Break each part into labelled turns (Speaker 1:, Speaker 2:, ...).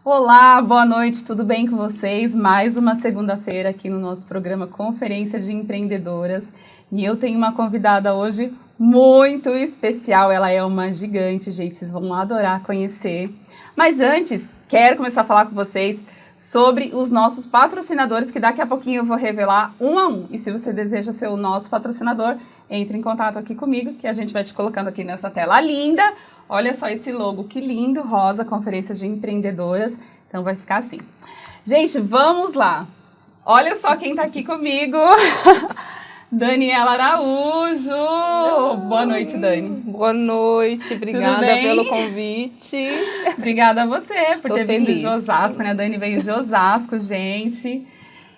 Speaker 1: Olá, boa noite, tudo bem com vocês? Mais uma segunda-feira aqui no nosso programa Conferência de Empreendedoras. E eu tenho uma convidada hoje muito especial, ela é uma gigante, gente, vocês vão adorar conhecer. Mas antes, quero começar a falar com vocês sobre os nossos patrocinadores, que daqui a pouquinho eu vou revelar um a um. E se você deseja ser o nosso patrocinador, entre em contato aqui comigo, que a gente vai te colocando aqui nessa tela linda. Olha só esse logo, que lindo, rosa, Conferência de Empreendedoras. Então vai ficar assim. Gente, vamos lá. Olha só quem tá aqui comigo. Daniela Araújo. Boa noite, Dani.
Speaker 2: Boa noite, obrigada pelo convite.
Speaker 1: Obrigada a você por ter vindo de Osasco, né? A Dani veio de Osasco, gente.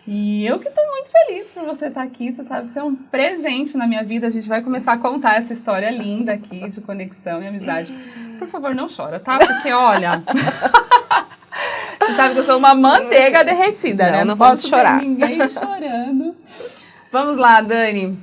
Speaker 1: E eu que estou muito feliz por você estar aqui, você sabe, você é um presente na minha vida. A gente vai começar a contar essa história linda aqui de conexão e amizade. Por favor, não chora, tá? Porque, olha, você sabe que eu sou uma manteiga derretida, né?
Speaker 2: Não posso chorar.
Speaker 1: Ninguém chorando. Vamos lá, Dani.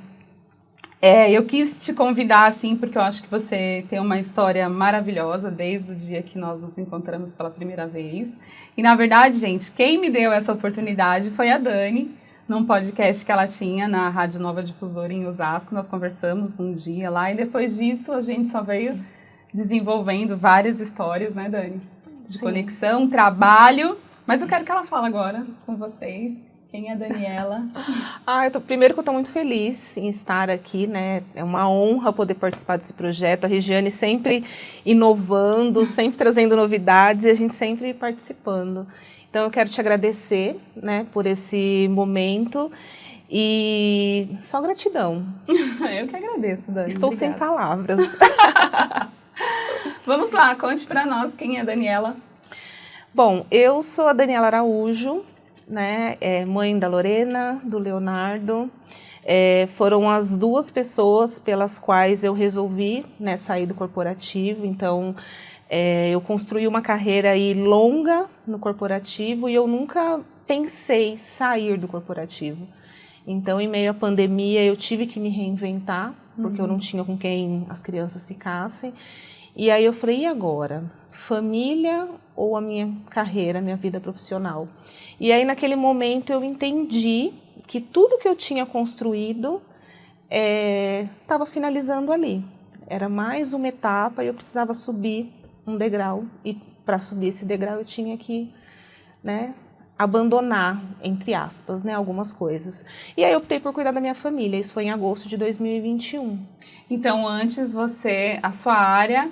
Speaker 1: Eu quis te convidar, assim, porque eu acho que você tem uma história maravilhosa desde o dia que nós nos encontramos pela primeira vez. E, na verdade, gente, quem me deu essa oportunidade foi a Dani, num podcast que ela tinha na Rádio Nova Difusora em Osasco. Nós conversamos um dia lá e depois disso a gente só veio desenvolvendo várias histórias, né, Dani? De conexão, trabalho. Mas eu quero que ela fale agora com vocês. Quem é a Daniela?
Speaker 2: Primeiro que eu estou muito feliz em estar aqui, né? É uma honra poder participar desse projeto. A Regiane sempre inovando, sempre trazendo novidades e a gente sempre participando. Então eu quero te agradecer, né, por esse momento e só gratidão.
Speaker 1: Eu que agradeço, Dani.
Speaker 2: Estou sem palavras.
Speaker 1: Vamos lá, conte para nós quem é a Daniela.
Speaker 2: Bom, eu sou a Daniela Araújo, né, mãe da Lorena, do Leonardo. Foram as duas pessoas pelas quais eu resolvi, né, sair do corporativo. Então, eu construí uma carreira aí longa no corporativo e eu nunca pensei sair do corporativo. Então, em meio à pandemia, eu tive que me reinventar, porque eu não tinha com quem as crianças ficassem. E aí eu falei, e agora? Família ou a minha carreira, a minha vida profissional? E aí naquele momento eu entendi que tudo que eu tinha construído estava finalizando ali. Era mais uma etapa e eu precisava subir um degrau. E para subir esse degrau eu tinha que, né, abandonar, entre aspas, né, algumas coisas. E aí eu optei por cuidar da minha família. Isso foi em agosto de 2021.
Speaker 1: Então antes a sua área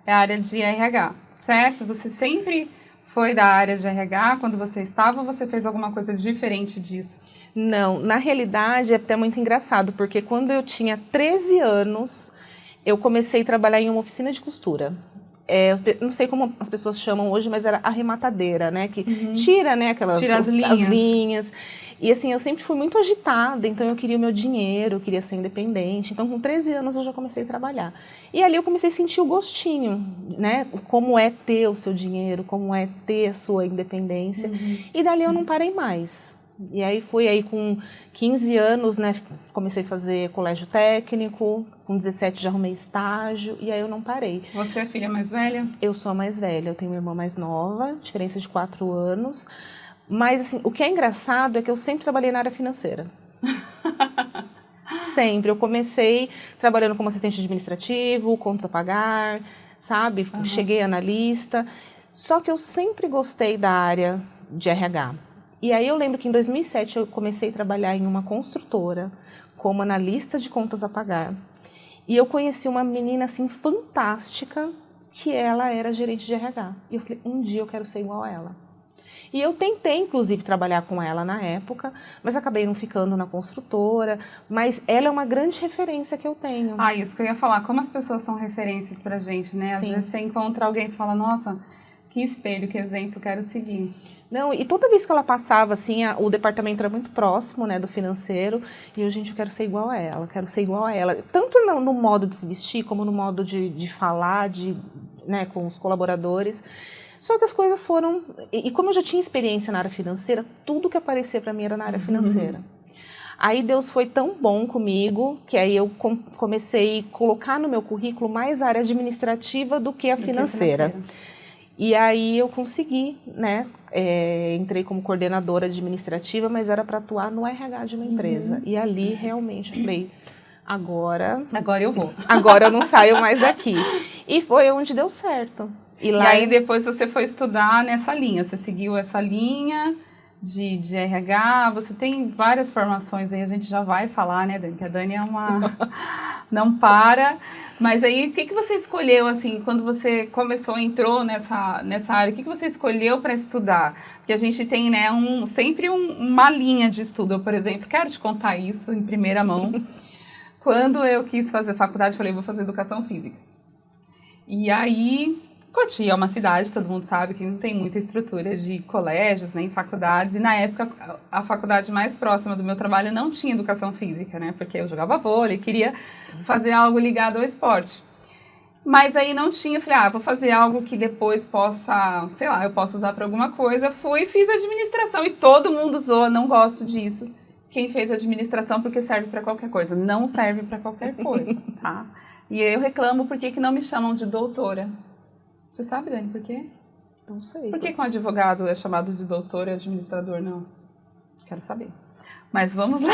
Speaker 1: é a área de RH, certo? Você sempre foi da área de RH quando você estava ou você fez alguma coisa diferente disso?
Speaker 2: Não, na realidade é até muito engraçado, porque quando eu tinha 13 anos, eu comecei a trabalhar em uma oficina de costura. Não sei como as pessoas chamam hoje, mas era arrematadeira, né? Que tira, né,
Speaker 1: tira as
Speaker 2: linhas. E assim, eu sempre fui muito agitada, então eu queria o meu dinheiro, eu queria ser independente. Então com 13 anos eu já comecei a trabalhar. E ali eu comecei a sentir o gostinho, né? Como é ter o seu dinheiro, como é ter a sua independência. E dali eu não parei mais. E aí fui aí com 15 anos, né? Comecei a fazer colégio técnico, com 17 já arrumei estágio, e aí eu não parei.
Speaker 1: Você é a filha mais velha?
Speaker 2: Eu sou a mais velha, eu tenho uma irmã mais nova, diferença de 4 anos. Mas, assim, o que é engraçado é que eu sempre trabalhei na área financeira. Sempre. Eu comecei trabalhando como assistente administrativo, contas a pagar, sabe? Cheguei analista. Só que eu sempre gostei da área de RH. E aí eu lembro que em 2007 eu comecei a trabalhar em uma construtora como analista de contas a pagar. E eu conheci uma menina, assim, fantástica, que ela era gerente de RH. E eu falei, um dia eu quero ser igual a ela. E eu tentei, inclusive, trabalhar com ela na época, mas acabei não ficando na construtora. Mas ela é uma grande referência que eu tenho.
Speaker 1: Isso que eu ia falar. Como as pessoas são referências pra gente, né? Às vezes você encontra alguém e fala, nossa, que espelho, que exemplo, quero seguir.
Speaker 2: Não, e toda vez que ela passava, assim, o departamento era muito próximo, né, do financeiro, e eu, gente, eu quero ser igual a ela, quero ser igual a ela. Tanto no modo de se vestir, como no modo de falar, né, com os colaboradores. Só que as coisas foram... E como eu já tinha experiência na área financeira, tudo que aparecia para mim era na área financeira. Aí Deus foi tão bom comigo, que aí eu comecei a colocar no meu currículo mais a área administrativa do que a financeira. E aí eu consegui, né? Entrei como coordenadora administrativa, mas era para atuar no RH de uma empresa. E ali realmente eu falei, agora
Speaker 1: eu vou.
Speaker 2: Agora eu não saio mais daqui. E foi onde deu certo.
Speaker 1: E aí depois você foi estudar nessa linha, você seguiu essa linha de RH, você tem várias formações aí, a gente já vai falar, né, Dani? Que a Dani é uma... não para. Mas aí, o que você escolheu, assim, quando você entrou nessa área, o que você escolheu para estudar? Porque a gente tem, né, sempre uma linha de estudo. Eu, por exemplo, quero te contar isso em primeira mão. Quando eu quis fazer faculdade, eu falei, vou fazer educação física. E aí... Cotia é uma cidade, todo mundo sabe que não tem muita estrutura de colégios, nem faculdades, e na época a faculdade mais próxima do meu trabalho não tinha educação física, né, porque eu jogava vôlei, queria fazer algo ligado ao esporte. Mas aí não tinha, falei, vou fazer algo que depois possa, sei lá, eu possa usar para alguma coisa. Fui e fiz administração e todo mundo zoa, não gosto disso. Quem fez administração porque serve para qualquer coisa, não serve para qualquer coisa, tá? E eu reclamo porque que não me chamam de doutora. Você sabe, Dani, por quê?
Speaker 2: Não sei.
Speaker 1: Por que um advogado é chamado de doutor e administrador não? Quero saber. Mas vamos lá.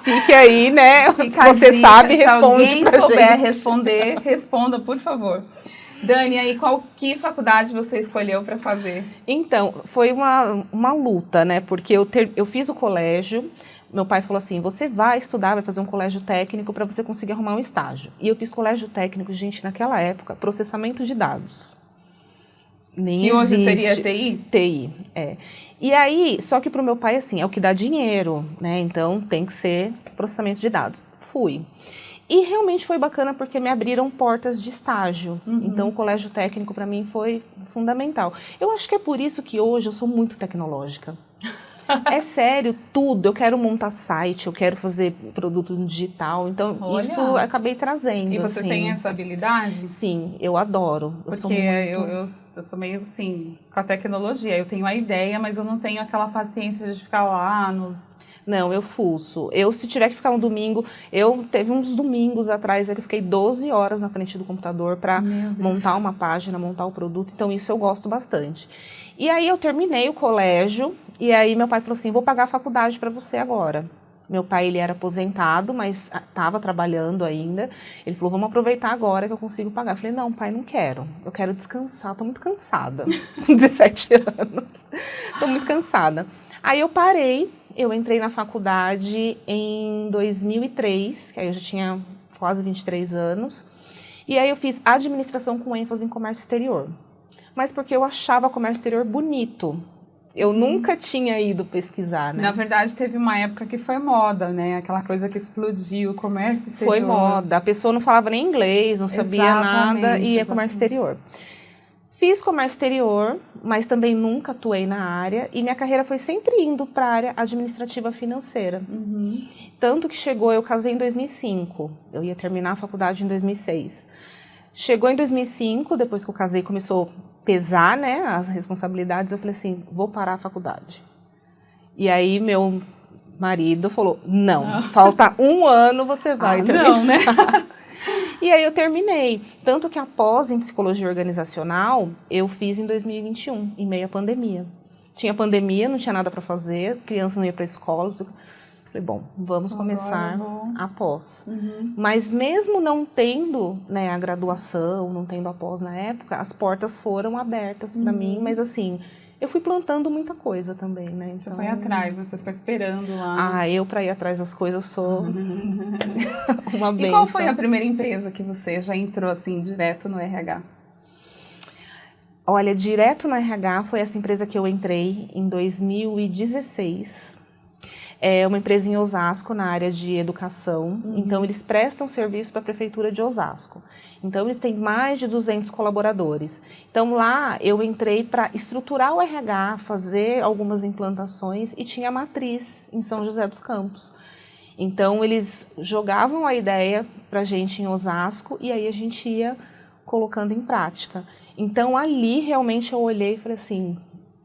Speaker 2: Fique aí, né?
Speaker 1: Fica
Speaker 2: você sabe, responde.
Speaker 1: Se alguém souber responder, responda, por favor. Dani, aí que faculdade você escolheu para fazer?
Speaker 2: Então, foi uma luta, né? Porque eu fiz o colégio. Meu pai falou assim, você vai estudar, vai fazer um colégio técnico para você conseguir arrumar um estágio. E eu fiz colégio técnico, gente, naquela época, processamento de dados. Nem existe.
Speaker 1: Hoje seria TI?
Speaker 2: TI, é. E aí, só que para o meu pai, assim, é o que dá dinheiro, né? Então, tem que ser processamento de dados. Fui. E realmente foi bacana porque me abriram portas de estágio. Então, o colégio técnico para mim foi fundamental. Eu acho que é por isso que hoje eu sou muito tecnológica. É sério, tudo. Eu quero montar site, eu quero fazer produto digital. Então, isso eu acabei trazendo.
Speaker 1: E você tem essa habilidade?
Speaker 2: Sim, eu adoro.
Speaker 1: Porque eu sou meio assim, com a tecnologia. Eu tenho a ideia, mas eu não tenho aquela paciência de ficar lá nos...
Speaker 2: Não, eu fuço. Se tiver que ficar um domingo... Teve uns domingos atrás que eu fiquei 12 horas na frente do computador para montar uma página, montar o produto. Então, isso eu gosto bastante. E aí, eu terminei o colégio. E aí, meu pai falou assim, vou pagar a faculdade para você agora. Meu pai, ele era aposentado, mas estava trabalhando ainda. Ele falou, vamos aproveitar agora que eu consigo pagar. Eu falei, não, pai, não quero. Eu quero descansar, estou muito cansada. Com 17 anos. Estou muito cansada. Aí, eu parei. Eu entrei na faculdade em 2003, que aí eu já tinha quase 23 anos. E aí eu fiz administração com ênfase em comércio exterior. Mas porque eu achava comércio exterior bonito. Eu nunca tinha ido pesquisar, né?
Speaker 1: Na verdade, teve uma época que foi moda, né? Aquela coisa que explodiu, o comércio exterior.
Speaker 2: Foi moda. A pessoa não falava nem inglês, não sabia nada e ia comércio exterior. Fiz comércio exterior, mas também nunca atuei na área. E minha carreira foi sempre indo para a área administrativa financeira. Tanto que eu casei em 2005. Eu ia terminar a faculdade em 2006. Chegou em 2005, depois que eu casei, começou a pesar, né, as responsabilidades. Eu falei assim, vou parar a faculdade. E aí meu marido falou, não, falta um ano, você vai terminar.
Speaker 1: Não, né?
Speaker 2: E aí eu terminei. Tanto que a pós em psicologia organizacional, eu fiz em 2021, em meio à pandemia. Tinha pandemia, não tinha nada para fazer, criança não ia para a escola. Falei, bom, vamos começar a pós. Mas mesmo não tendo, né, a graduação, não tendo a pós na época, as portas foram abertas para mim, mas assim, eu fui plantando muita coisa também, né? Então,
Speaker 1: você foi atrás, né? Você ficou esperando lá.
Speaker 2: Eu para ir atrás das coisas, eu sou uma bênção.
Speaker 1: E qual foi a primeira empresa que você já entrou assim, direto no RH?
Speaker 2: Olha, direto no RH foi essa empresa que eu entrei em 2016. É uma empresa em Osasco, na área de educação. Então, eles prestam serviço para a Prefeitura de Osasco. Então, eles têm mais de 200 colaboradores. Então, lá eu entrei para estruturar o RH, fazer algumas implantações e tinha a matriz em São José dos Campos. Então, eles jogavam a ideia para a gente em Osasco e aí a gente ia colocando em prática. Então, ali realmente eu olhei e falei assim,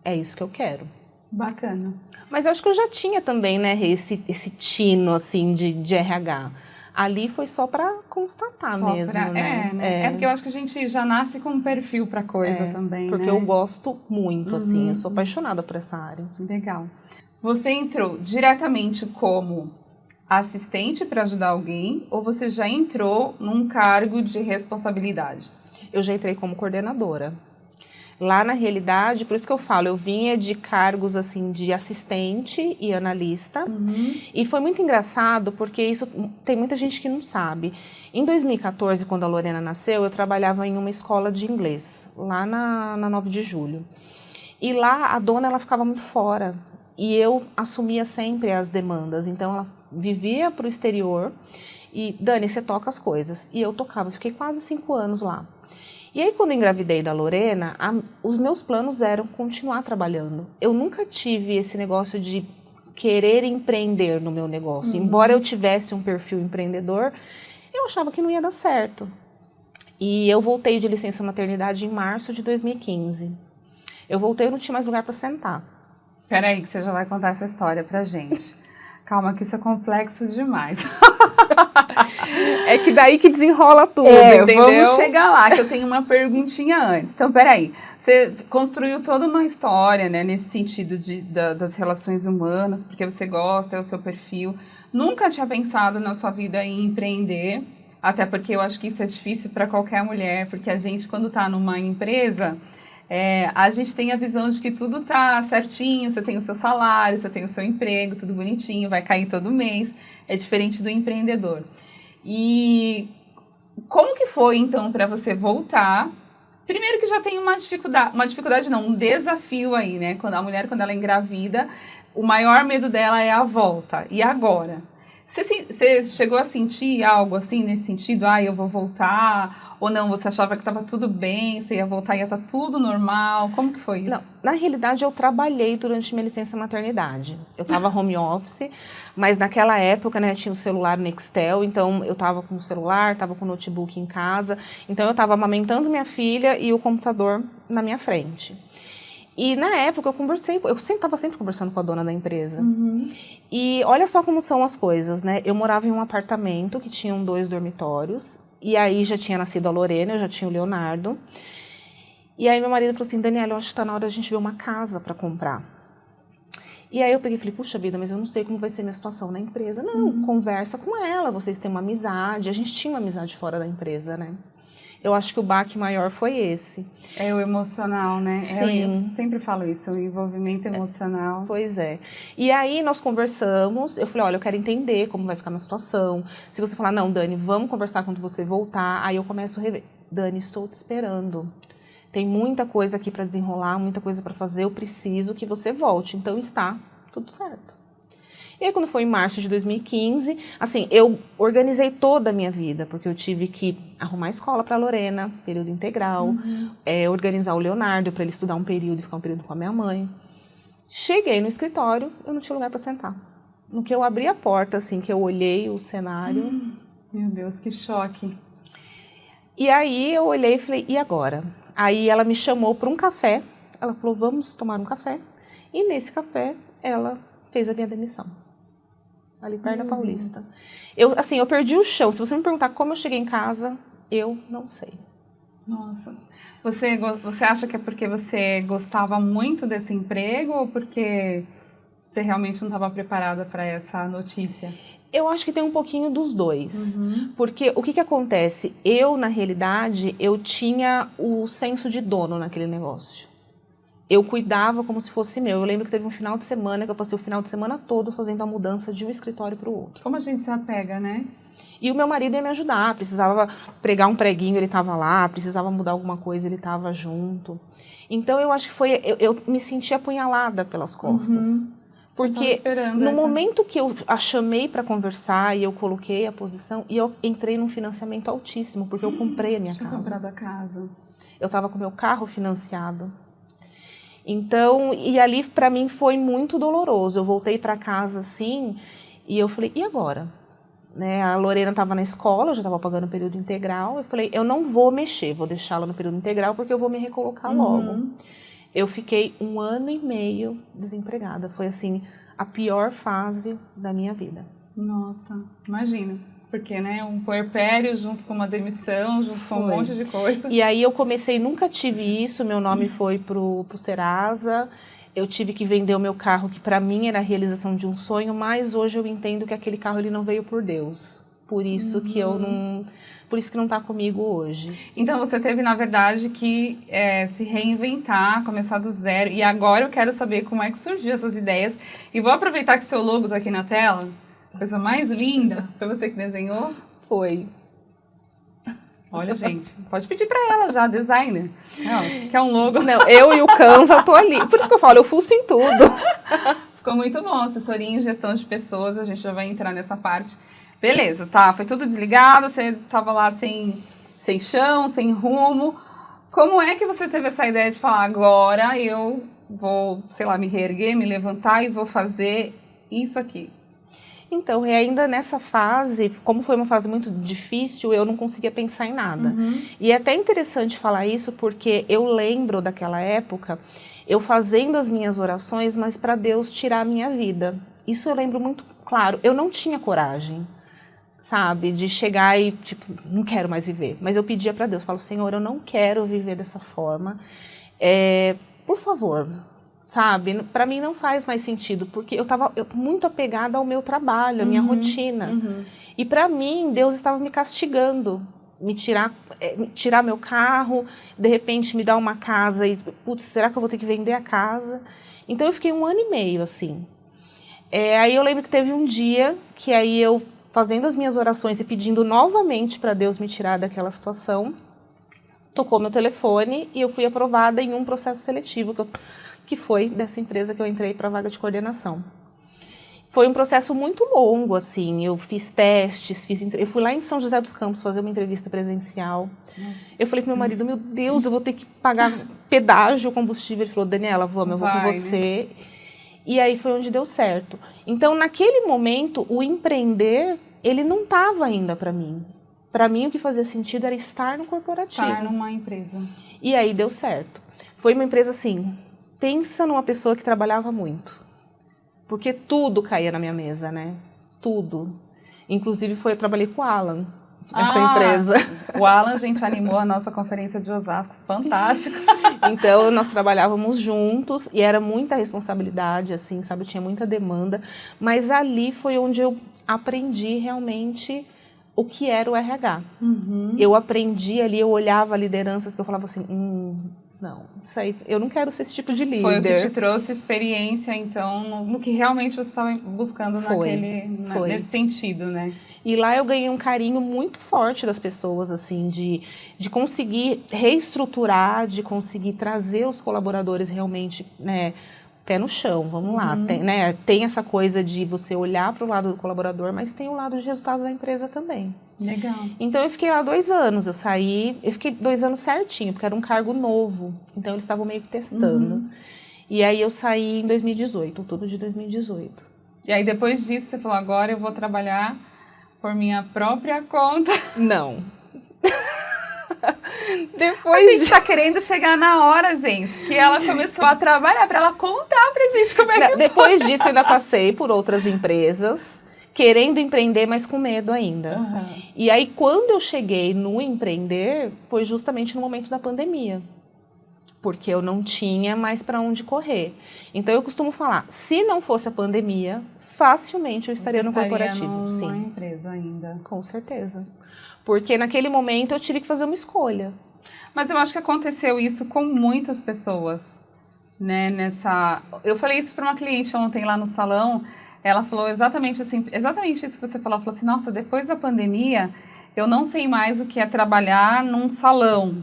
Speaker 2: é isso que eu quero.
Speaker 1: Bacana.
Speaker 2: Mas eu acho que eu já tinha também, né, esse tino, assim, de RH. Ali foi só para constatar mesmo, né?
Speaker 1: É porque eu acho que a gente já nasce com um perfil para coisa também,
Speaker 2: porque
Speaker 1: né?
Speaker 2: eu gosto muito, assim, eu sou apaixonada por essa área.
Speaker 1: Legal. Você entrou diretamente como assistente para ajudar alguém ou você já entrou num cargo de responsabilidade?
Speaker 2: Eu já entrei como coordenadora. Lá na realidade, por isso que eu falo, eu vinha de cargos assim de assistente e analista. E foi muito engraçado porque isso tem muita gente que não sabe. Em 2014, quando a Lorena nasceu, eu trabalhava em uma escola de inglês, lá na 9 de julho. E lá a dona ela ficava muito fora e eu assumia sempre as demandas. Então ela vivia para o exterior e Dani, você toca as coisas. E eu tocava, fiquei quase 5 anos lá. E aí, quando eu engravidei da Lorena, os meus planos eram continuar trabalhando. Eu nunca tive esse negócio de querer empreender no meu negócio. Embora eu tivesse um perfil empreendedor, eu achava que não ia dar certo. E eu voltei de licença maternidade em março de 2015. Eu voltei, eu não tinha mais lugar para sentar.
Speaker 1: Peraí, que você já vai contar essa história pra gente. Calma, que isso é complexo demais.
Speaker 2: É que daí que desenrola tudo, entendeu?
Speaker 1: Vamos chegar lá, que eu tenho uma perguntinha antes. Então, peraí, você construiu toda uma história, né, nesse sentido das relações humanas, porque você gosta, é o seu perfil. Nunca tinha pensado na sua vida em empreender, até porque eu acho que isso é difícil para qualquer mulher, porque a gente, quando está numa empresa, a gente tem a visão de que tudo tá certinho, você tem o seu salário, você tem o seu emprego, tudo bonitinho, vai cair todo mês. É diferente do empreendedor. E como que foi, então, para você voltar? Primeiro que já tem uma dificuldade não, um desafio aí, né? Quando a mulher, quando ela é engravida, o maior medo dela é a volta. E agora? Você chegou a sentir algo assim, nesse sentido? Ah, eu vou voltar? Ou não, você achava que estava tudo bem, você ia voltar e ia estar tudo normal? Como que foi isso?
Speaker 2: Não, na realidade, eu trabalhei durante minha licença maternidade. Eu estava home office, mas naquela época, né, tinha o celular Nextel, então eu estava com o celular, estava com o notebook em casa, então eu estava amamentando minha filha e o computador na minha frente. E na época eu estava sempre conversando com a dona da empresa. E olha só como são as coisas, né? Eu morava em um apartamento que tinha 2 dormitórios, e aí já tinha nascido a Lorena, eu já tinha o Leonardo. E aí meu marido falou assim, Daniela, eu acho que está na hora de a gente ver uma casa para comprar. E aí eu peguei e falei, puxa vida, mas eu não sei como vai ser minha situação na empresa. Não, conversa com ela, vocês têm uma amizade. A gente tinha uma amizade fora da empresa, né? Eu acho que o baque maior foi esse.
Speaker 1: É o emocional, né?
Speaker 2: Sim.
Speaker 1: Eu sempre falo isso, o envolvimento emocional.
Speaker 2: Pois é. E aí nós conversamos, eu falei, olha, eu quero entender como vai ficar a minha situação. Se você falar, não, Dani, vamos conversar quando você voltar, aí eu começo a rever. Dani, estou te esperando. Tem muita coisa aqui para desenrolar, muita coisa para fazer, eu preciso que você volte. Então está tudo certo. E aí, quando foi em março de 2015, assim, eu organizei toda a minha vida, porque eu tive que arrumar escola para a Lorena, período integral, organizar o Leonardo para ele estudar um período e ficar um período com a minha mãe. Cheguei no escritório, eu não tinha lugar para sentar. No que eu abri a porta, assim, que eu olhei o cenário...
Speaker 1: Meu Deus, que choque.
Speaker 2: E aí eu olhei e falei, e agora? Aí ela me chamou para um café, ela falou, vamos tomar um café. E nesse café, ela fez a minha demissão. Ali perto da Paulista. Eu perdi o chão. Se você me perguntar como eu cheguei em casa, eu não sei.
Speaker 1: Nossa. Você acha que é porque você gostava muito desse emprego ou porque você realmente não estava preparada para essa notícia?
Speaker 2: Eu acho que tem um pouquinho dos dois. Porque o que acontece? Eu, na realidade, eu tinha o senso de dono naquele negócio. Eu cuidava como se fosse meu. Eu lembro que teve um final de semana que eu passei o final de semana todo fazendo a mudança de um escritório para o outro.
Speaker 1: Como a gente se apega, né?
Speaker 2: E o meu marido ia me ajudar. Precisava pregar um preguinho, ele estava lá. Precisava mudar alguma coisa, ele estava junto. Então eu acho que foi... Eu me senti apunhalada pelas costas. Porque no momento que eu a chamei para conversar e eu coloquei a posição, e eu entrei num financiamento altíssimo, porque eu comprei a minha casa.
Speaker 1: Comprado a casa.
Speaker 2: Eu estava com o meu carro financiado. Então, e ali para mim foi muito doloroso. Eu voltei para casa assim, e eu falei, e agora? Né, a Lorena estava na escola, eu já estava pagando o período integral. Eu falei, eu não vou mexer, vou deixá-la no período integral, porque eu vou me recolocar logo. Eu fiquei 1 ano e meio desempregada. Foi assim, a pior fase da minha vida.
Speaker 1: Nossa, imagina. Porque, né, um puerpério junto com uma demissão, junto com um monte de coisa.
Speaker 2: E aí eu comecei, nunca tive isso, meu nome foi pro Serasa, eu tive que vender o meu carro, que para mim era a realização de um sonho, mas hoje eu entendo que aquele carro ele não veio por Deus. Por isso que eu não... Por isso que não está comigo hoje.
Speaker 1: Então você teve, na verdade, que se reinventar, começar do zero. E agora eu quero saber como é que surgiu essas ideias. E vou aproveitar que seu logo está aqui na tela. Coisa mais linda. Foi você que desenhou?
Speaker 2: Foi.
Speaker 1: Olha, gente, pode pedir para ela já, designer. Não, quer um logo?
Speaker 2: Não, eu e o Canva tô ali. Por isso que eu falo, eu fuço em tudo.
Speaker 1: Ficou muito bom. Assessoria em gestão de pessoas, a gente já vai entrar nessa parte. Beleza, tá, foi tudo desligado, você tava lá sem chão, sem rumo. Como é que você teve essa ideia de falar, agora eu vou, sei lá, me reerguer, me levantar e vou fazer isso aqui?
Speaker 2: Então, e ainda nessa fase, como foi uma fase muito difícil, eu não conseguia pensar em nada. E é até interessante falar isso, porque eu lembro daquela época, eu fazendo as minhas orações, mas para Deus tirar a minha vida. Isso eu lembro muito claro, eu não tinha coragem. Sabe, de chegar e, tipo, não quero mais viver. Mas eu pedia para Deus, falo, Senhor, eu não quero viver dessa forma. Por favor, sabe, para mim não faz mais sentido, porque eu estava muito apegada ao meu trabalho, à minha rotina. E para mim, Deus estava me castigando, me tirar meu carro, de repente me dar uma casa e, putz, será que eu vou ter que vender a casa? Então eu fiquei 1 ano e meio, assim. Aí eu lembro que teve um dia que aí eu, fazendo as minhas orações e pedindo novamente para Deus me tirar daquela situação, tocou meu telefone e eu fui aprovada em um processo seletivo que foi dessa empresa que eu entrei para a vaga de coordenação. Foi um processo muito longo, assim, eu fiz testes, eu fui lá em São José dos Campos fazer uma entrevista presencial. Eu falei pro meu marido, meu Deus, eu vou ter que pagar pedágio, combustível. Ele falou, Daniela, vamos, eu vou com você. E aí foi onde deu certo. Então, naquele momento, o empreender, ele não estava ainda para mim. Para mim, o que fazia sentido era estar no corporativo.
Speaker 1: Estar numa empresa.
Speaker 2: E aí deu certo. Foi uma empresa assim, pensa numa pessoa que trabalhava muito. Porque tudo caía na minha mesa, né? Tudo. Inclusive, eu trabalhei com o Alan, essa empresa.
Speaker 1: O Alan, a gente animou a nossa conferência de Osasco. Fantástico.
Speaker 2: Então, nós trabalhávamos juntos e era muita responsabilidade, assim, sabe? Tinha muita demanda. Mas ali foi onde eu aprendi realmente o que era o RH. Eu aprendi ali, eu olhava lideranças que eu falava assim, não, isso aí, eu não quero ser esse tipo de líder.
Speaker 1: Foi o que te trouxe experiência, então, no que realmente você estava buscando nesse sentido, né?
Speaker 2: E lá eu ganhei um carinho muito forte das pessoas, assim, de conseguir reestruturar, de conseguir trazer os colaboradores realmente, né, pé no chão, vamos lá. Tem essa coisa de você olhar para o lado do colaborador, mas tem o lado de resultado da empresa também.
Speaker 1: Legal.
Speaker 2: Então eu fiquei lá 2 anos, eu fiquei 2 anos certinho, porque era um cargo novo, então eles estavam meio que testando. E aí eu saí em 2018, outubro de 2018.
Speaker 1: E aí depois disso você falou, agora eu vou trabalhar por minha própria conta.
Speaker 2: Não.
Speaker 1: A gente tá querendo chegar na hora, gente, que ela começou a trabalhar, pra ela contar pra gente como é que
Speaker 2: depois disso eu ainda passei por outras empresas, querendo empreender, mas com medo ainda. E aí, quando eu cheguei no empreender, foi justamente no momento da pandemia. Porque eu não tinha mais para onde correr. Então, eu costumo falar, se não fosse a pandemia, facilmente eu estaria no corporativo.
Speaker 1: Sim, numa empresa ainda.
Speaker 2: Com certeza. Porque naquele momento eu tive que fazer uma escolha.
Speaker 1: Mas eu acho que aconteceu isso com muitas pessoas, né? Eu falei isso para uma cliente ontem lá no salão. Ela falou exatamente assim, exatamente isso que você falou. Ela falou assim, nossa, depois da pandemia, eu não sei mais o que é trabalhar num salão.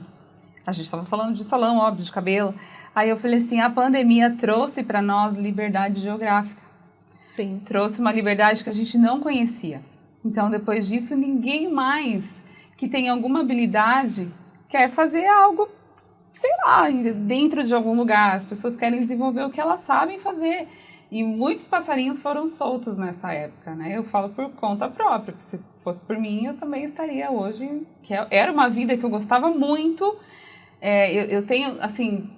Speaker 1: A gente estava falando de salão, óbvio, de cabelo. Aí eu falei assim, a pandemia trouxe para nós liberdade geográfica.
Speaker 2: Sim.
Speaker 1: Trouxe uma liberdade que a gente não conhecia. Então, depois disso, ninguém mais que tem alguma habilidade quer fazer algo, sei lá, dentro de algum lugar. As pessoas querem desenvolver o que elas sabem fazer. E muitos passarinhos foram soltos nessa época, né? Eu falo por conta própria, porque se fosse por mim, eu também estaria hoje... Era uma vida que eu gostava muito. Eu tenho, assim,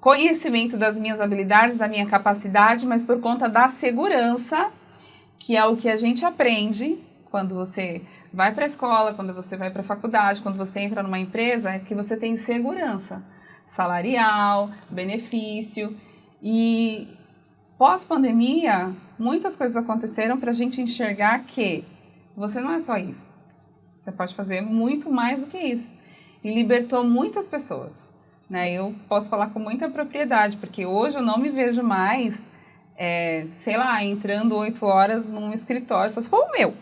Speaker 1: conhecimento das minhas habilidades, da minha capacidade, mas por conta da segurança, que é o que a gente aprende quando você vai para a escola, quando você vai para a faculdade, quando você entra numa empresa, é que você tem segurança salarial, benefício. E pós-pandemia, muitas coisas aconteceram para a gente enxergar que você não é só isso. Você pode fazer muito mais do que isso. E libertou muitas pessoas, né? Eu posso falar com muita propriedade, porque hoje eu não me vejo mais, sei lá, entrando 8 horas num escritório, só se for o meu.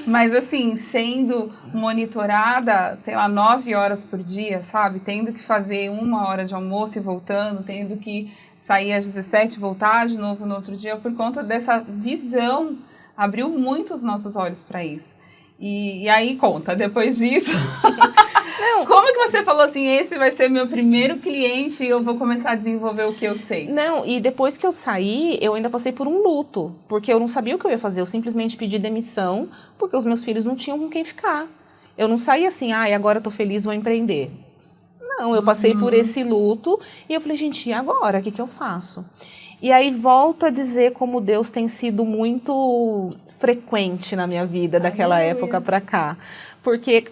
Speaker 1: Mas assim, sendo monitorada, sei lá, 9 horas por dia, sabe? Tendo que fazer 1 hora de almoço e voltando, tendo que sair às 17 e voltar de novo no outro dia, por conta dessa visão, abriu muito os nossos olhos para isso. E aí conta, depois disso, não. Como que você falou assim, esse vai ser meu primeiro cliente e eu vou começar a desenvolver o que eu sei?
Speaker 2: Não, e depois que eu saí, eu ainda passei por um luto, porque eu não sabia o que eu ia fazer, eu simplesmente pedi demissão, porque os meus filhos não tinham com quem ficar. Eu não saí assim, agora eu tô feliz, vou empreender. Não, eu passei por esse luto e eu falei, gente, e agora? O que eu faço? E aí volto a dizer como Deus tem sido muito frequente na minha vida, daquela época pra cá. Porque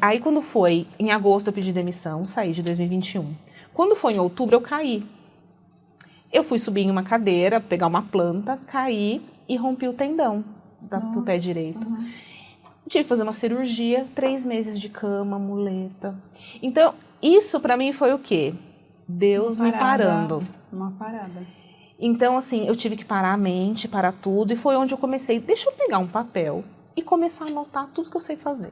Speaker 2: aí quando foi em agosto eu pedi demissão, saí de 2021. Quando foi em outubro eu caí. Eu fui subir em uma cadeira, pegar uma planta, caí e rompi o tendão do pé direito. Tive que fazer uma cirurgia, 3 meses de cama, muleta. Então, isso pra mim foi o quê? Deus me parando.
Speaker 1: Uma parada.
Speaker 2: Então, assim, eu tive que parar a mente, parar tudo, e foi onde eu comecei, deixa eu pegar um papel e começar a anotar tudo que eu sei fazer.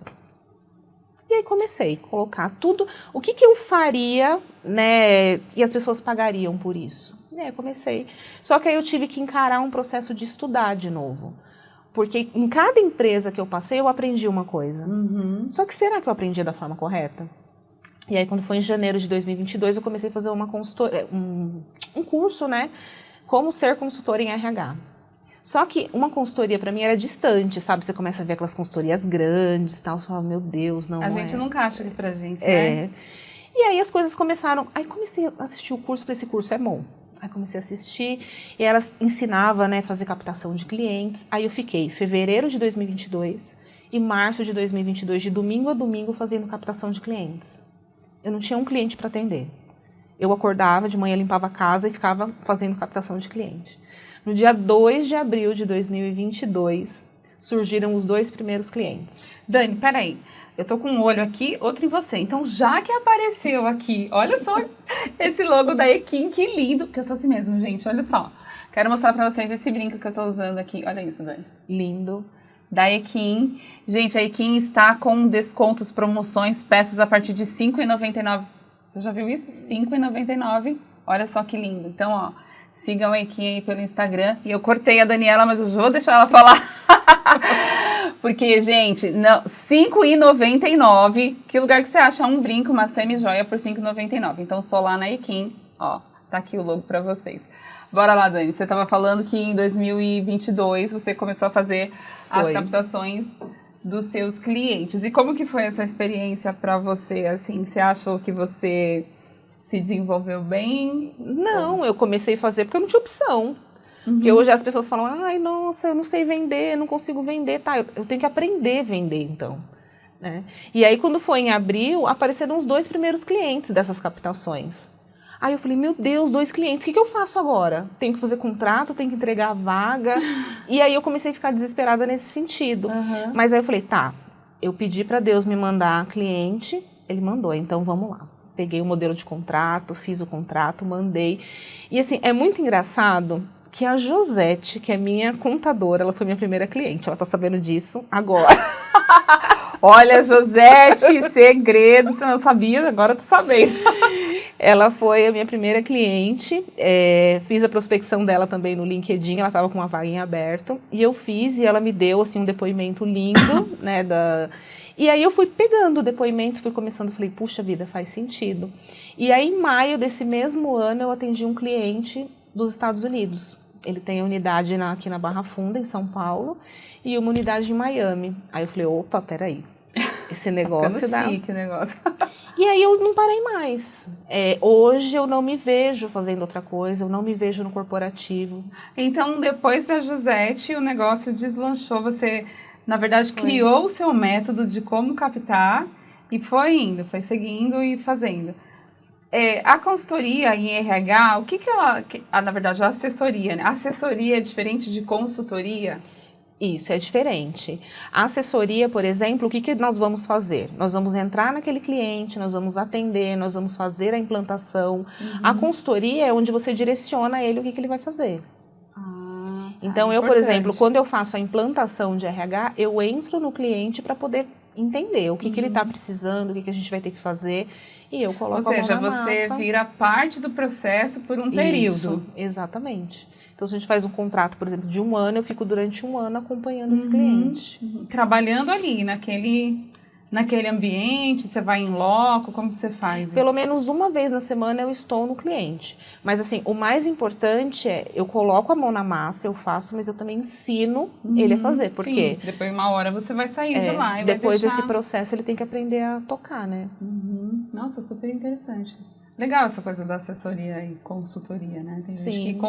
Speaker 2: E aí comecei a colocar tudo, o que eu faria, né, e as pessoas pagariam por isso. Eu comecei. Só que aí eu tive que encarar um processo de estudar de novo. Porque em cada empresa que eu passei, eu aprendi uma coisa. Só que será que eu aprendi da forma correta? E aí, quando foi em janeiro de 2022, eu comecei a fazer uma consultoria, um curso, né? Como ser consultora em RH. Só que uma consultoria pra mim era distante, sabe? Você começa a ver aquelas consultorias grandes e tal, você fala, meu Deus, não é.
Speaker 1: A gente nunca acha que pra gente, né?
Speaker 2: E aí as coisas começaram, aí comecei a assistir o curso, falei, esse curso é bom. Aí comecei a assistir, e ela ensinava, né, fazer captação de clientes. Aí eu fiquei fevereiro de 2022 e março de 2022, de domingo a domingo, fazendo captação de clientes. Eu não tinha um cliente para atender. Eu acordava, de manhã limpava a casa e ficava fazendo captação de cliente. No dia 2 de abril de 2022, surgiram os 2 primeiros clientes.
Speaker 1: Dani, peraí. Eu tô com um olho aqui, outro em você. Então, já que apareceu aqui, olha só esse logo da Ekin, que lindo. Porque eu sou assim mesmo, gente, olha só. Quero mostrar pra vocês esse brinco que eu tô usando aqui. Olha isso, Dani.
Speaker 2: Lindo.
Speaker 1: Da Ekin. Gente, a Ekin está com descontos, promoções, peças a partir de R$ 5,99. Você já viu isso? R$ 5,99. Olha só que lindo. Então, ó, sigam a Ekin aí pelo Instagram. E eu cortei a Daniela, mas eu já vou deixar ela falar. Porque, gente, R$ 5,99. Que lugar que você acha um brinco, uma semi-joia por R$ 5,99? Então, só lá na Ekin, ó, tá aqui o logo pra vocês. Bora lá, Dani. Você tava falando que em 2022 você começou a fazer as captações dos seus clientes. E como que foi essa experiência pra você? Assim, você achou que você se desenvolveu bem?
Speaker 2: Não, eu comecei a fazer porque eu não tinha opção. Porque hoje as pessoas falam, ai, nossa, eu não sei vender, não consigo vender, tá, eu tenho que aprender a vender, então. Né? E aí, quando foi em abril, apareceram os 2 primeiros clientes dessas captações. Aí eu falei, meu Deus, 2 clientes, o que eu faço agora? Tenho que fazer contrato, tenho que entregar a vaga. E aí eu comecei a ficar desesperada nesse sentido. Mas aí eu falei, tá, eu pedi para Deus me mandar cliente, ele mandou, então vamos lá. Peguei o modelo de contrato, fiz o contrato, mandei. E assim, é muito engraçado que a Josete, que é minha contadora, ela foi minha primeira cliente, ela tá sabendo disso agora.
Speaker 1: Olha, Josete, segredo, você não sabia, agora tô sabendo.
Speaker 2: Ela foi a minha primeira cliente, fiz a prospecção dela também no LinkedIn, ela estava com uma vaga em aberto, e eu fiz, e ela me deu, assim, um depoimento lindo, né, E aí eu fui pegando depoimentos, fui começando, falei, puxa vida, faz sentido. E aí em maio desse mesmo ano eu atendi um cliente dos Estados Unidos. Ele tem a unidade aqui na Barra Funda, em São Paulo, e uma unidade em Miami. Aí eu falei, opa, peraí, esse negócio.
Speaker 1: Ficando chique o negócio.
Speaker 2: E aí eu não parei mais. Hoje eu não me vejo fazendo outra coisa, eu não me vejo no corporativo.
Speaker 1: Então, depois da Josete, o negócio deslanchou. Você, na verdade, criou o seu método de como captar e foi indo, foi seguindo e fazendo. A consultoria em RH, o que ela... na verdade, a assessoria, né? A assessoria é diferente de consultoria?
Speaker 2: Isso, é diferente. A assessoria, por exemplo, o que nós vamos fazer? Nós vamos entrar naquele cliente, nós vamos atender, nós vamos fazer a implantação. A consultoria é onde você direciona ele o que ele vai fazer. Então, eu, por exemplo, quando eu faço a implantação de RH, eu entro no cliente para poder entender o que ele está precisando, o que a gente vai ter que fazer, e eu coloco a mão na massa.
Speaker 1: Ou seja, você vira parte do processo por um período.
Speaker 2: Isso, exatamente. Então, se a gente faz um contrato, por exemplo, de 1 ano, eu fico durante 1 ano acompanhando esse cliente.
Speaker 1: Trabalhando ali, naquele ambiente, você vai em loco, como que você faz isso?
Speaker 2: Pelo menos uma vez na semana eu estou no cliente. Mas assim, o mais importante é, eu coloco a mão na massa, eu faço, mas eu também ensino ele a fazer. Por quê?
Speaker 1: Depois de 1 hora você vai sair de lá e
Speaker 2: depois
Speaker 1: vai deixar...
Speaker 2: desse processo ele tem que aprender a tocar, né?
Speaker 1: Nossa, super interessante. Legal essa coisa da assessoria e consultoria, né? Tem gente que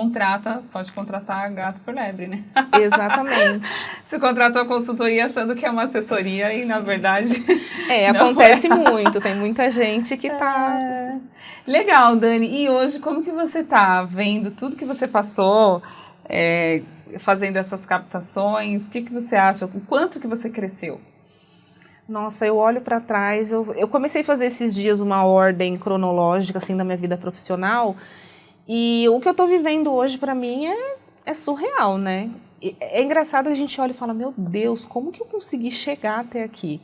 Speaker 1: pode contratar gato por lebre, né?
Speaker 2: Exatamente.
Speaker 1: Você contrata uma consultoria achando que é uma assessoria e, na verdade...
Speaker 2: acontece muito. Tem muita gente que tá...
Speaker 1: Legal, Dani. E hoje, como que você tá vendo tudo que você passou, fazendo essas captações? O que você acha? O quanto que você cresceu?
Speaker 2: Nossa, eu olho para trás, eu comecei a fazer esses dias uma ordem cronológica, assim, da minha vida profissional, e o que eu tô vivendo hoje, para mim, é surreal, né? É engraçado que a gente olha e fala, meu Deus, como que eu consegui chegar até aqui?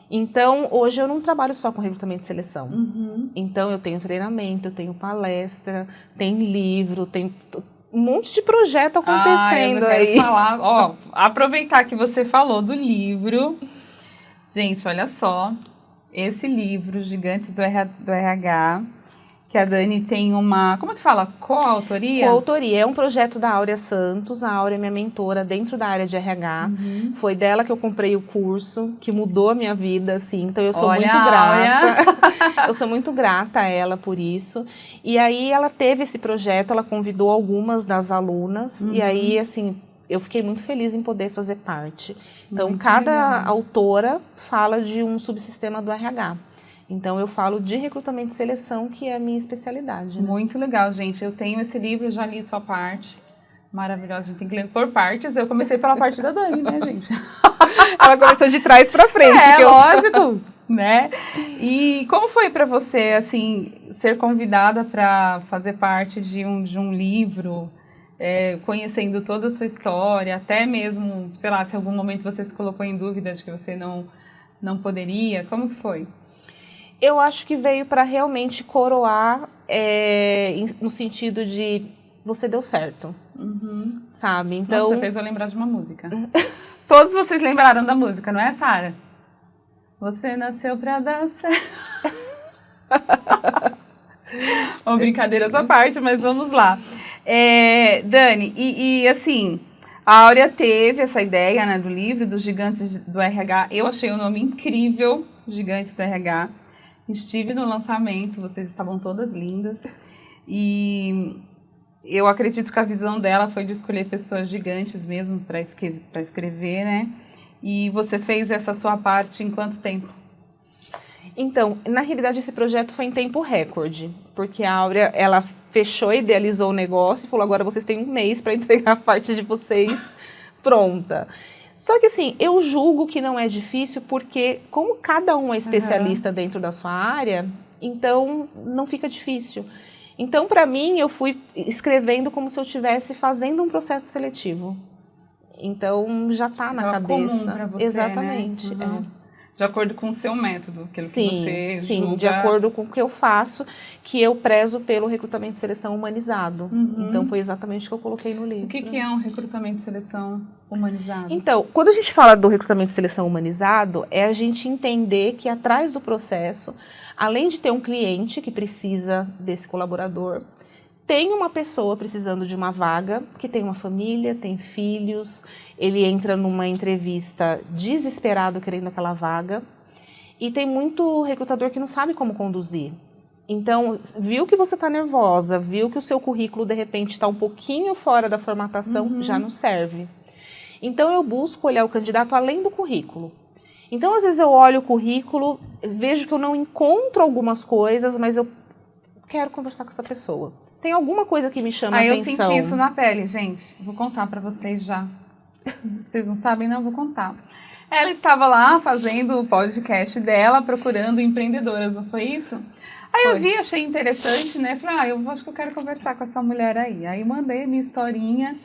Speaker 2: Então, hoje eu não trabalho só com recrutamento e seleção. Então, eu tenho treinamento, eu tenho palestra, tem livro, tem um monte de projeto acontecendo aí.
Speaker 1: Eu já quero falar, aproveitar que você falou do livro... Gente, olha só, esse livro, Gigantes do RH, que a Dani tem uma, como é que fala? Coautoria?
Speaker 2: Coautoria, é um projeto da Áurea Santos, a Áurea é minha mentora dentro da área de RH, foi dela que eu comprei o curso, que mudou a minha vida, assim, então eu sou muito grata, eu sou muito grata a ela por isso, e aí ela teve esse projeto, ela convidou algumas das alunas, e aí, assim, eu fiquei muito feliz em poder fazer parte. Então,
Speaker 1: muito
Speaker 2: cada
Speaker 1: legal.
Speaker 2: autora fala de um subsistema do RH. Então, eu falo de recrutamento e seleção, que é a minha especialidade. Né?
Speaker 1: Muito legal, gente. Eu tenho esse livro, já li sua parte. Maravilhosa, a gente tem que ler por partes. Eu comecei pela parte da Dani, né, gente?
Speaker 2: Ela começou de trás pra frente.
Speaker 1: Lógico, né? E como foi pra você, assim, ser convidada para fazer parte de um livro... conhecendo toda a sua história, até mesmo, sei lá, se em algum momento você se colocou em dúvida de que você não poderia, como que foi?
Speaker 2: Eu acho que veio para realmente coroar, no sentido de você deu certo, sabe? Então,
Speaker 1: Nossa, você fez eu lembrar de uma música. Todos vocês lembraram da música, não é, Sara? Você nasceu pra dar certo. Brincadeiras à parte, mas vamos lá. Dani, e assim, a Áurea teve essa ideia, né, do livro, dos Gigantes do RH. Eu achei o nome incrível, Gigantes do RH. Estive no lançamento, vocês estavam todas lindas. E eu acredito que a visão dela foi de escolher pessoas gigantes mesmo para escrever, né? E você fez essa sua parte em quanto tempo?
Speaker 2: Então, na realidade, esse projeto foi em tempo recorde, porque a Áurea, ela fechou, idealizou o negócio e falou, agora vocês têm 1 mês para entregar a parte de vocês pronta. Só que assim, eu julgo que não é difícil, porque como cada um é especialista dentro da sua área, então não fica difícil. Então, para mim, eu fui escrevendo como se eu estivesse fazendo um processo seletivo. Então, já está na cabeça.
Speaker 1: Comum pra você,
Speaker 2: exatamente,
Speaker 1: né? De acordo com o seu método, aquilo que você julga...
Speaker 2: Sim, de acordo com o que eu faço, que eu prezo pelo recrutamento e seleção humanizado. Então, foi exatamente o que eu coloquei no livro.
Speaker 1: O que é um recrutamento e seleção humanizado?
Speaker 2: Então, quando a gente fala do recrutamento e seleção humanizado, é a gente entender que atrás do processo, além de ter um cliente que precisa desse colaborador, tem uma pessoa precisando de uma vaga, que tem uma família, tem filhos, ele entra numa entrevista desesperado querendo aquela vaga, E tem muito recrutador que não sabe como conduzir. Então, viu que você está nervosa, viu que o seu currículo, de repente, está um pouquinho fora da formatação, já não serve. Então, eu busco olhar o candidato além do currículo. Então, às vezes, eu olho o currículo, vejo que eu não encontro algumas coisas, mas eu quero conversar com essa pessoa. Tem alguma coisa que me chama a atenção.
Speaker 1: Eu senti isso na pele, gente. Vou contar para vocês já. Vocês não sabem, não? Vou contar. Ela estava lá fazendo o podcast dela, procurando empreendedoras, não foi isso? Aí eu vi, achei interessante, né? Falei, eu acho que eu quero conversar com essa mulher aí. Aí mandei minha historinha.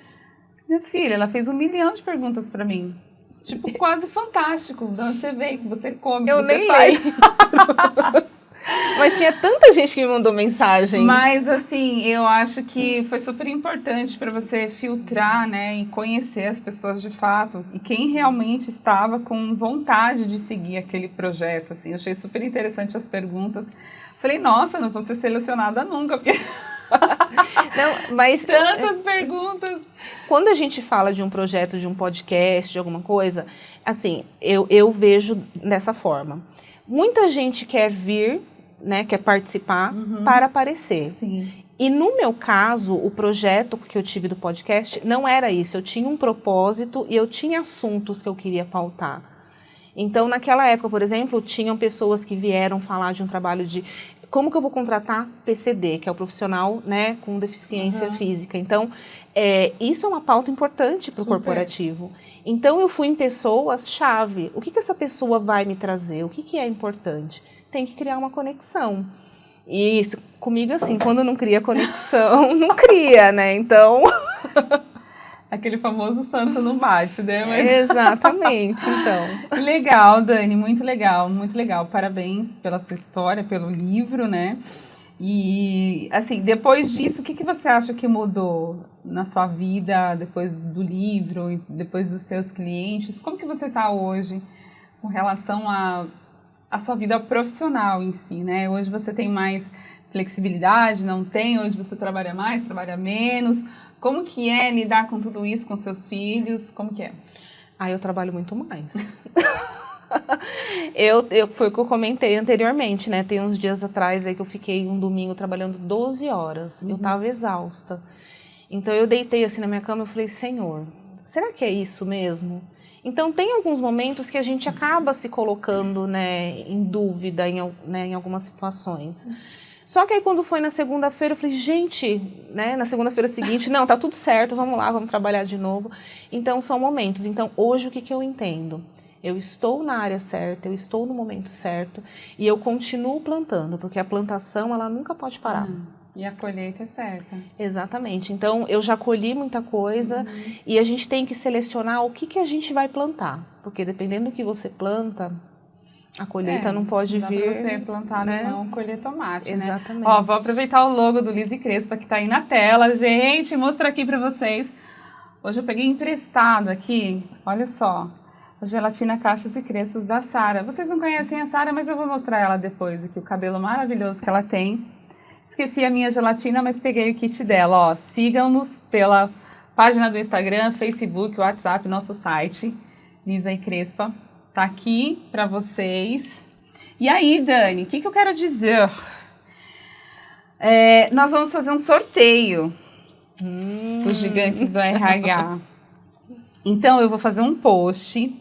Speaker 1: Minha filha, ela fez 1 milhão de perguntas para mim. Tipo, quase fantástico. De onde você veio, que você come,
Speaker 2: eu
Speaker 1: que você
Speaker 2: nem
Speaker 1: faz.
Speaker 2: Mas tinha tanta gente que me mandou mensagem.
Speaker 1: Mas, assim, eu acho que foi super importante para você filtrar, né, e conhecer as pessoas de fato. E quem realmente estava com vontade de seguir aquele projeto, assim. Eu achei super interessante as perguntas. Falei, nossa, não vou ser selecionada nunca, porque...
Speaker 2: Não, mas
Speaker 1: tantas perguntas.
Speaker 2: Quando a gente fala de um projeto, de um podcast, de alguma coisa, assim, eu vejo dessa forma. Muita gente quer vir, né, quer participar para aparecer.
Speaker 1: Sim.
Speaker 2: E no meu caso, o projeto que eu tive do podcast não era isso. Eu tinha um propósito e eu tinha assuntos que eu queria pautar. Então, naquela época, por exemplo, tinham pessoas que vieram falar de um trabalho de como que eu vou contratar PCD, que é o profissional, né, com deficiência física. Então, isso é uma pauta importante para o corporativo. Então, eu fui em pessoas-chave. O que essa pessoa vai me trazer? O que é importante? Tem que criar uma conexão. E isso, comigo, assim, quando não cria conexão, não cria, né? Então...
Speaker 1: Aquele famoso santo não bate, né? Mas...
Speaker 2: Exatamente, então.
Speaker 1: Legal, Dani, muito legal, muito legal. Parabéns pela sua história, pelo livro, né? E, assim, depois disso, o que você acha que mudou na sua vida, depois do livro, depois dos seus clientes? Como que você está hoje com relação à sua vida profissional em si, né? Hoje você tem mais flexibilidade, não tem? Hoje você trabalha mais, trabalha menos? Como que é lidar com tudo isso com seus filhos? Como que é?
Speaker 2: Eu trabalho muito mais. Foi o que eu comentei anteriormente, né? Tem uns dias atrás aí que eu fiquei um domingo trabalhando 12 horas. Eu tava exausta. Então eu deitei assim na minha cama e falei, Senhor, será que é isso mesmo? Então tem alguns momentos que a gente acaba se colocando, né, em dúvida em algumas situações. Só que aí quando foi na segunda-feira, eu falei, gente, né, na segunda-feira seguinte, não, tá tudo certo, vamos lá, vamos trabalhar de novo. Então são momentos. Então hoje o que eu entendo? Eu estou na área certa, eu estou no momento certo e eu continuo plantando, porque a plantação, ela nunca pode parar.
Speaker 1: E a colheita é certa.
Speaker 2: Exatamente. Então eu já colhi muita coisa e a gente tem que selecionar o que a gente vai plantar. Porque dependendo do que você planta... A colheita não pode vir...
Speaker 1: Dá pra você plantar, né? Não colher tomate,
Speaker 2: Exatamente.
Speaker 1: Né? Ó, vou aproveitar o logo do Liz e Crespa que tá aí na tela. Gente, mostrar aqui pra vocês. Hoje eu peguei emprestado aqui, olha só, a gelatina Cachos e Crespos da Sara. Vocês não conhecem a Sara, mas eu vou mostrar ela depois aqui, o cabelo maravilhoso que ela tem. Esqueci a minha gelatina, mas peguei o kit dela, ó. Sigam-nos pela página do Instagram, Facebook, WhatsApp, nosso site, Lisa e Crespa. Tá aqui para vocês. E aí, Dani, o que eu quero dizer? Nós vamos fazer um sorteio dos gigantes do RH. Então, eu vou fazer um post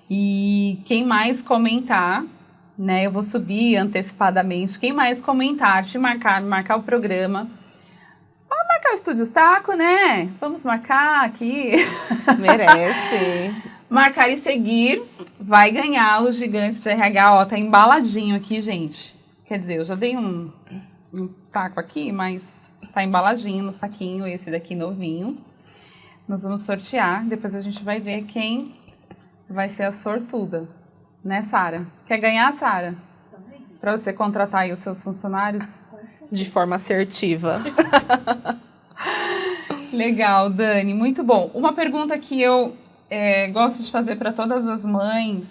Speaker 1: e quem mais comentar, né, eu vou subir antecipadamente. Quem mais comentar, te marcar o programa. Pode marcar o Estúdio Taco, né? Vamos marcar aqui.
Speaker 2: Merece.
Speaker 1: Marcar e seguir, vai ganhar os gigantes do RH. Ó, tá embaladinho aqui, gente. Quer dizer, eu já dei um taco aqui, mas tá embaladinho no saquinho, esse daqui novinho. Nós vamos sortear, depois a gente vai ver quem vai ser a sortuda. Né, Sara? Quer ganhar, Sara? Para você contratar aí os seus funcionários?
Speaker 2: De forma assertiva.
Speaker 1: Legal, Dani, muito bom. Uma pergunta que eu gosto de fazer para todas as mães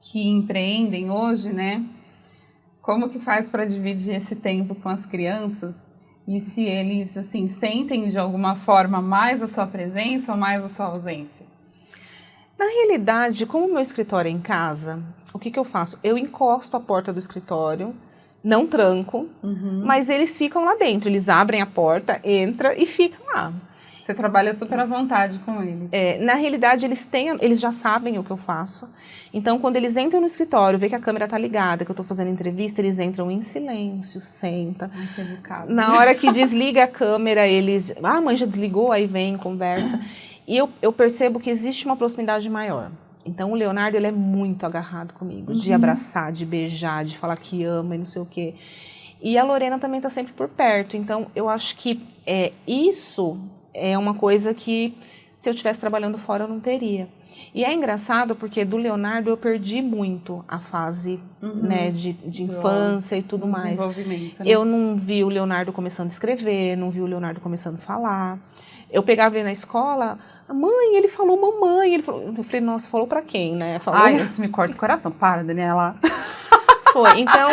Speaker 1: que empreendem hoje, né? Como que faz para dividir esse tempo com as crianças? E se eles, assim, sentem de alguma forma mais a sua presença ou mais a sua ausência?
Speaker 2: Na realidade, como o meu escritório é em casa, o que eu faço? Eu encosto a porta do escritório, não tranco, mas eles ficam lá dentro. Eles abrem a porta, entram e ficam lá.
Speaker 1: Você trabalha super à vontade com eles.
Speaker 2: Na realidade, eles já sabem o que eu faço. Então, quando eles entram no escritório, vê que a câmera tá ligada, que eu tô fazendo entrevista, eles entram em silêncio, senta.
Speaker 1: Ai, que educado.
Speaker 2: Na hora que desliga a câmera, eles... Ah, mãe, já desligou? Aí vem, conversa. E eu percebo que existe uma proximidade maior. Então, o Leonardo, ele é muito agarrado comigo. De abraçar, de beijar, de falar que ama e não sei o quê. E a Lorena também tá sempre por perto. Então, eu acho que isso é uma coisa que, se eu estivesse trabalhando fora, eu não teria. E é engraçado porque do Leonardo eu perdi muito a fase né, de infância e tudo mais.
Speaker 1: Desenvolvimento, né?
Speaker 2: Eu não vi o Leonardo começando a escrever, não vi o Leonardo começando a falar. Eu pegava ele na escola, mãe, ele falou mamãe. Ele falou, eu falei, nossa, falou pra quem, né? Falou...
Speaker 1: Ai, isso me corta o coração. Para, Daniela.
Speaker 2: Foi, então,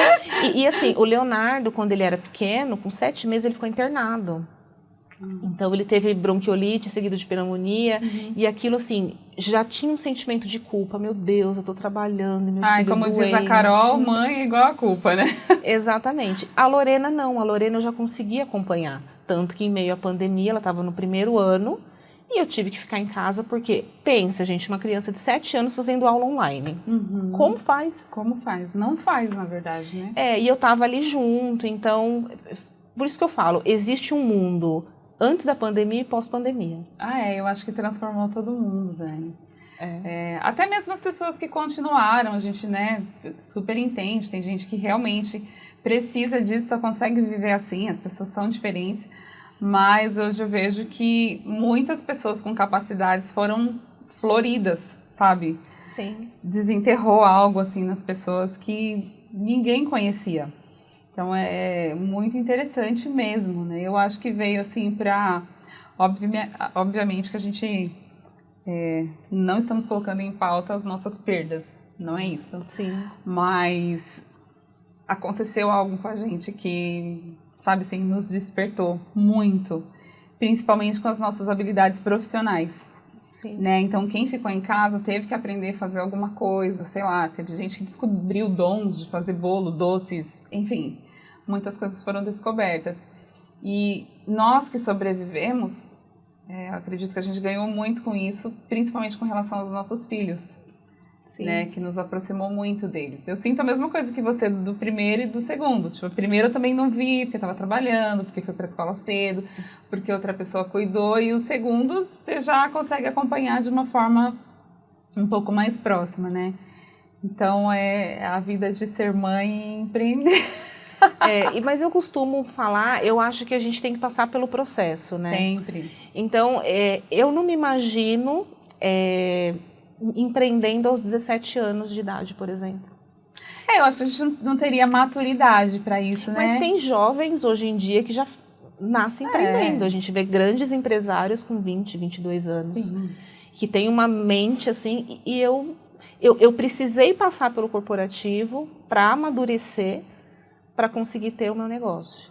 Speaker 2: e assim, o Leonardo, quando ele era pequeno, com 7 meses ele ficou internado. Então ele teve bronquiolite seguido de pneumonia e aquilo assim, já tinha um sentimento de culpa, meu Deus, eu tô trabalhando, meu filho
Speaker 1: como
Speaker 2: doente.
Speaker 1: diz a Carol, mãe é igual a culpa, né?
Speaker 2: Exatamente. A Lorena não, a Lorena eu já conseguia acompanhar, tanto que em meio à pandemia, ela estava no primeiro ano e eu tive que ficar em casa porque, pensa gente, uma criança de 7 anos fazendo aula online, como faz?
Speaker 1: Como faz? Não faz, na verdade, né?
Speaker 2: E eu tava ali junto, então, por isso que eu falo, existe um mundo antes da pandemia e pós-pandemia.
Speaker 1: Eu acho que transformou todo mundo, Dani. Até mesmo as pessoas que continuaram, a gente, né, super entende, tem gente que realmente precisa disso, só consegue viver assim, as pessoas são diferentes, mas hoje eu vejo que muitas pessoas com capacidades foram floridas, sabe?
Speaker 2: Sim.
Speaker 1: Desenterrou algo, assim, nas pessoas que ninguém conhecia. Então, é muito interessante mesmo, né? Eu acho que veio, assim, para... Obviamente que a gente não estamos colocando em pauta as nossas perdas, não é isso?
Speaker 2: Sim.
Speaker 1: Mas aconteceu algo com a gente que, sabe, assim, nos despertou muito, principalmente com as nossas habilidades profissionais.
Speaker 2: Sim.
Speaker 1: Né? Então, quem ficou em casa teve que aprender a fazer alguma coisa, sei lá, teve gente que descobriu dons de fazer bolo, doces, enfim, muitas coisas foram descobertas. E nós que sobrevivemos, acredito que a gente ganhou muito com isso, principalmente com relação aos nossos filhos, né? Que nos aproximou muito deles. Eu sinto a mesma coisa que você do primeiro e do segundo. Tipo, o primeiro eu também não vi, porque estava trabalhando, porque fui para a escola cedo, porque outra pessoa cuidou, e o segundo você já consegue acompanhar de uma forma um pouco mais próxima, né? Então, é a vida de ser mãe e empreender.
Speaker 2: Mas eu costumo falar, eu acho que a gente tem que passar pelo processo, né?
Speaker 1: Sempre.
Speaker 2: Então, eu não me imagino empreendendo aos 17 anos de idade, por exemplo.
Speaker 1: Eu acho que a gente não teria maturidade para isso, né?
Speaker 2: Mas tem jovens hoje em dia que já nascem empreendendo. A gente vê grandes empresários com 20, 22 anos.
Speaker 1: Sim.
Speaker 2: Que tem uma mente assim, e eu precisei passar pelo corporativo para amadurecer, para conseguir ter o meu negócio.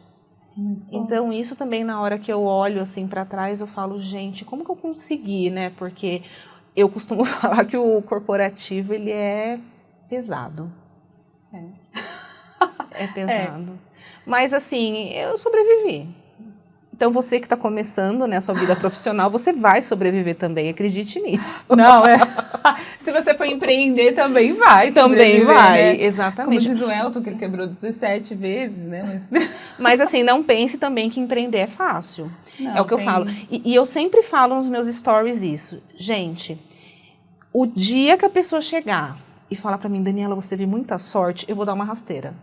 Speaker 2: Então, isso também, na hora que eu olho assim para trás, eu falo, gente, como que eu consegui, né? Porque eu costumo falar que o corporativo, ele é pesado. É pesado. Mas, assim, eu sobrevivi. Então, você que está começando, né, a sua vida profissional, você vai sobreviver também, acredite nisso.
Speaker 1: Não, se você for empreender, também vai.
Speaker 2: Também vai,
Speaker 1: né?
Speaker 2: Exatamente.
Speaker 1: Como diz o Elton, que ele quebrou 17 vezes, né?
Speaker 2: Mas assim, não pense também que empreender é fácil.
Speaker 1: Não,
Speaker 2: é o que eu falo. E eu sempre falo nos meus stories isso. Gente, o dia que a pessoa chegar e falar pra mim, Daniela, você teve muita sorte, eu vou dar uma rasteira.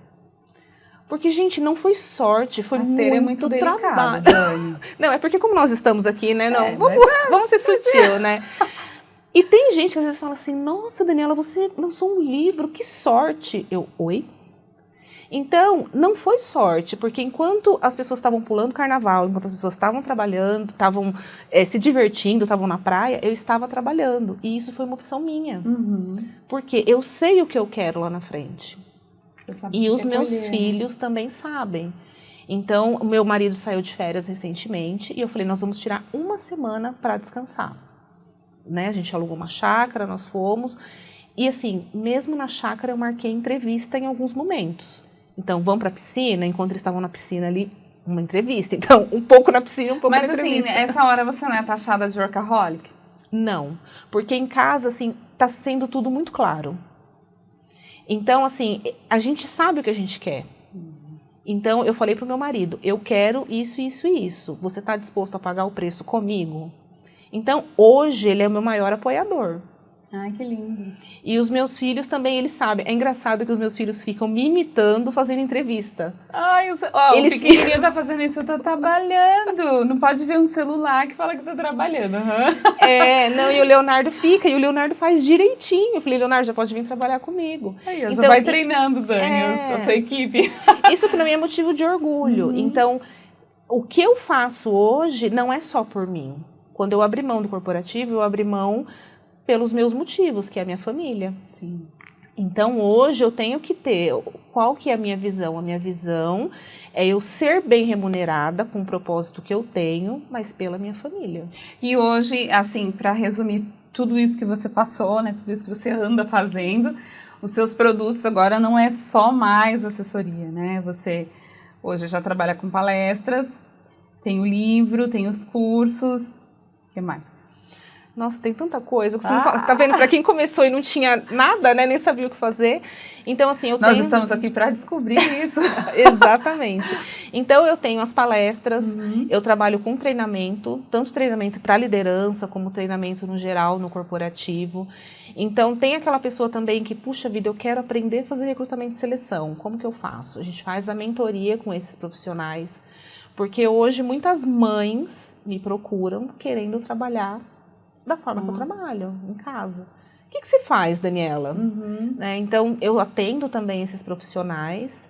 Speaker 2: Porque, gente, não foi sorte, foi muito trabalho.
Speaker 1: Dani.
Speaker 2: Não, é porque como nós estamos aqui, né? Não, vamos ser sutil, né? E tem gente que às vezes fala assim, nossa, Daniela, você lançou um livro, que sorte. Oi? Então, não foi sorte, porque enquanto as pessoas estavam pulando carnaval, enquanto as pessoas estavam trabalhando, estavam se divertindo, estavam na praia, eu estava trabalhando. E isso foi uma opção minha. Porque eu sei o que eu quero lá na frente. E os meus filhos também sabem. Então, o meu marido saiu de férias recentemente e eu falei, nós vamos tirar uma semana para descansar. né? A gente alugou uma chácara, nós fomos. E assim, mesmo na chácara eu marquei entrevista em alguns momentos. Então, vamos para a piscina, enquanto eles estavam na piscina ali, uma entrevista. Então, um pouco na piscina, um pouco na entrevista.
Speaker 1: Mas assim, essa hora você não é taxada de workaholic?
Speaker 2: Não, porque em casa, assim, tá sendo tudo muito claro. Então, assim, a gente sabe o que a gente quer. Então, eu falei pro meu marido, eu quero isso, isso e isso. Você está disposto a pagar o preço comigo? Então, hoje, ele é o meu maior apoiador.
Speaker 1: Ai, que lindo.
Speaker 2: E os meus filhos também, eles sabem. É engraçado que os meus filhos ficam me imitando fazendo entrevista.
Speaker 1: Ai, o pequenininho tá fazendo isso, eu tô trabalhando. Não pode ver um celular que fala que tá trabalhando. Uhum.
Speaker 2: Não, e o Leonardo fica, e o Leonardo faz direitinho. Eu falei, Leonardo, já pode vir trabalhar comigo.
Speaker 1: Aí, já vai treinando, Dani, a sua equipe.
Speaker 2: Isso pra mim é motivo de orgulho. Uhum. Então, o que eu faço hoje não é só por mim. Quando eu abri mão do corporativo, eu abri mão pelos meus motivos, que é a minha família.
Speaker 1: Sim.
Speaker 2: Então, hoje eu tenho que ter, qual que é a minha visão? A minha visão é eu ser bem remunerada com o propósito que eu tenho, mas pela minha família.
Speaker 1: E hoje, assim, para resumir tudo isso que você passou, né, tudo isso que você anda fazendo, os seus produtos agora não é só mais assessoria, né? Você hoje já trabalha com palestras, tem o livro, tem os cursos, o que mais?
Speaker 2: Nossa, tem tanta coisa. Eu costumo falar, tá vendo? Para quem começou e não tinha nada, né? Nem sabia o que fazer. Então, assim,
Speaker 1: Nós estamos aqui para descobrir isso.
Speaker 2: Exatamente. Então, eu tenho as palestras, eu trabalho com treinamento, tanto treinamento para liderança, como treinamento no geral, no corporativo. Então, tem aquela pessoa também que, puxa vida, eu quero aprender a fazer recrutamento e seleção. Como que eu faço? A gente faz a mentoria com esses profissionais. Porque hoje, muitas mães me procuram querendo trabalhar da forma que eu trabalho, em casa. O que você faz, Daniela? Então, eu atendo também esses profissionais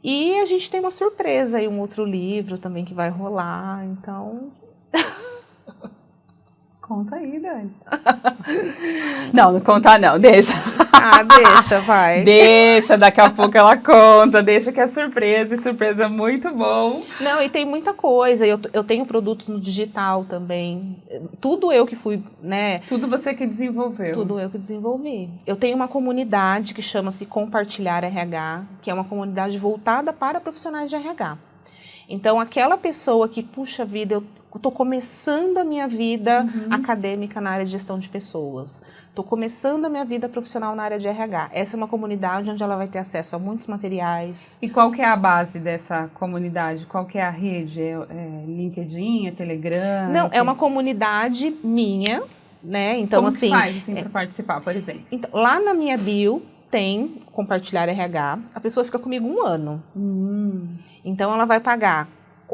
Speaker 2: e a gente tem uma surpresa aí, um outro livro também que vai rolar, então...
Speaker 1: Conta aí, Dani. Não conta não, deixa.
Speaker 2: Deixa, vai.
Speaker 1: Deixa, daqui a pouco ela conta, deixa que é surpresa, e surpresa é muito bom.
Speaker 2: Não, e tem muita coisa, eu tenho produtos no digital também, tudo eu que fui, né?
Speaker 1: Tudo você que desenvolveu.
Speaker 2: Tudo eu que desenvolvi. Eu tenho uma comunidade que chama-se Compartilhar RH, que é uma comunidade voltada para profissionais de RH. Então, aquela pessoa que, puxa vida, eu estou começando a minha vida acadêmica na área de gestão de pessoas. Estou começando a minha vida profissional na área de RH. Essa é uma comunidade onde ela vai ter acesso a muitos materiais.
Speaker 1: E qual que é a base dessa comunidade? Qual que é a rede? É LinkedIn, é Telegram?
Speaker 2: Não, é uma comunidade minha, né? Então,
Speaker 1: como
Speaker 2: assim...
Speaker 1: Como faz assim, para participar, por exemplo?
Speaker 2: Então, lá na minha bio tem Compartilhar RH. A pessoa fica comigo 1 ano. Então, ela vai pagar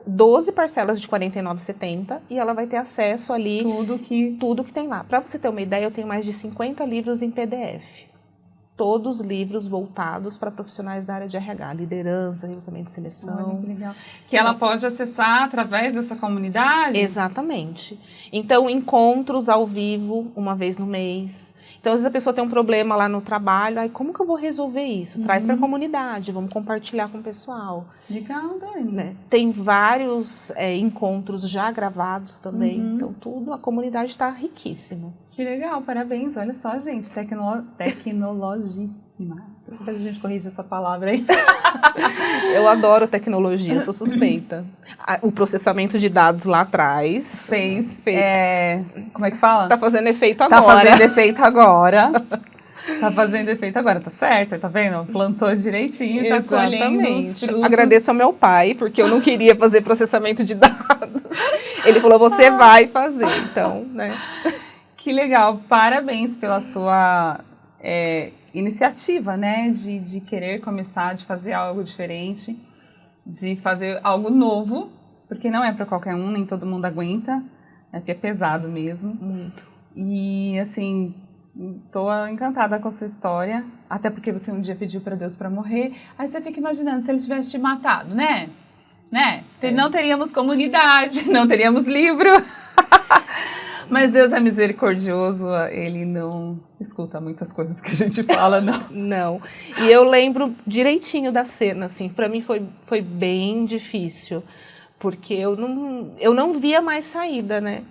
Speaker 2: 12 parcelas de R$ 49,70 e ela vai ter acesso ali tudo que tem lá. Para você ter uma ideia, eu tenho mais de 50 livros em PDF. Todos livros voltados para profissionais da área de RH, liderança, recrutamento de seleção.
Speaker 1: Olha que legal. Que ela pode acessar através dessa comunidade?
Speaker 2: Exatamente. Então, encontros ao vivo, uma vez no mês. Então, às vezes a pessoa tem um problema lá no trabalho, aí como que eu vou resolver isso? Traz para a comunidade, vamos compartilhar com o pessoal.
Speaker 1: Legal, Dani.
Speaker 2: Né? Tem vários encontros já gravados também, então tudo, a comunidade está riquíssima.
Speaker 1: Que legal, parabéns, olha só, gente, tecnologíssima. Depois a gente corrige essa palavra aí.
Speaker 2: Eu adoro tecnologia, sou suspeita. O processamento de dados lá atrás...
Speaker 1: como é que fala?
Speaker 2: Tá fazendo efeito agora.
Speaker 1: Tá fazendo efeito agora. Tá fazendo efeito agora, tá certo? Tá vendo? Plantou direitinho, tá colhendo os frutos.
Speaker 2: Agradeço ao meu pai, porque eu não queria fazer processamento de dados. Ele falou, você vai fazer, então, né?
Speaker 1: Que legal, parabéns pela sua iniciativa, né? De querer começar, de fazer algo diferente, de fazer algo novo, porque não é para qualquer um, nem todo mundo aguenta, porque é pesado mesmo.
Speaker 2: Muito.
Speaker 1: E, assim, tô encantada com a sua história, até porque você um dia pediu para Deus para morrer, aí você fica imaginando se ele tivesse te matado, né? Não teríamos comunidade, não teríamos livro. Mas Deus é misericordioso, ele não escuta muitas coisas que a gente fala, não.
Speaker 2: Não. E eu lembro direitinho da cena, assim, para mim foi bem difícil, porque eu não via mais saída, né?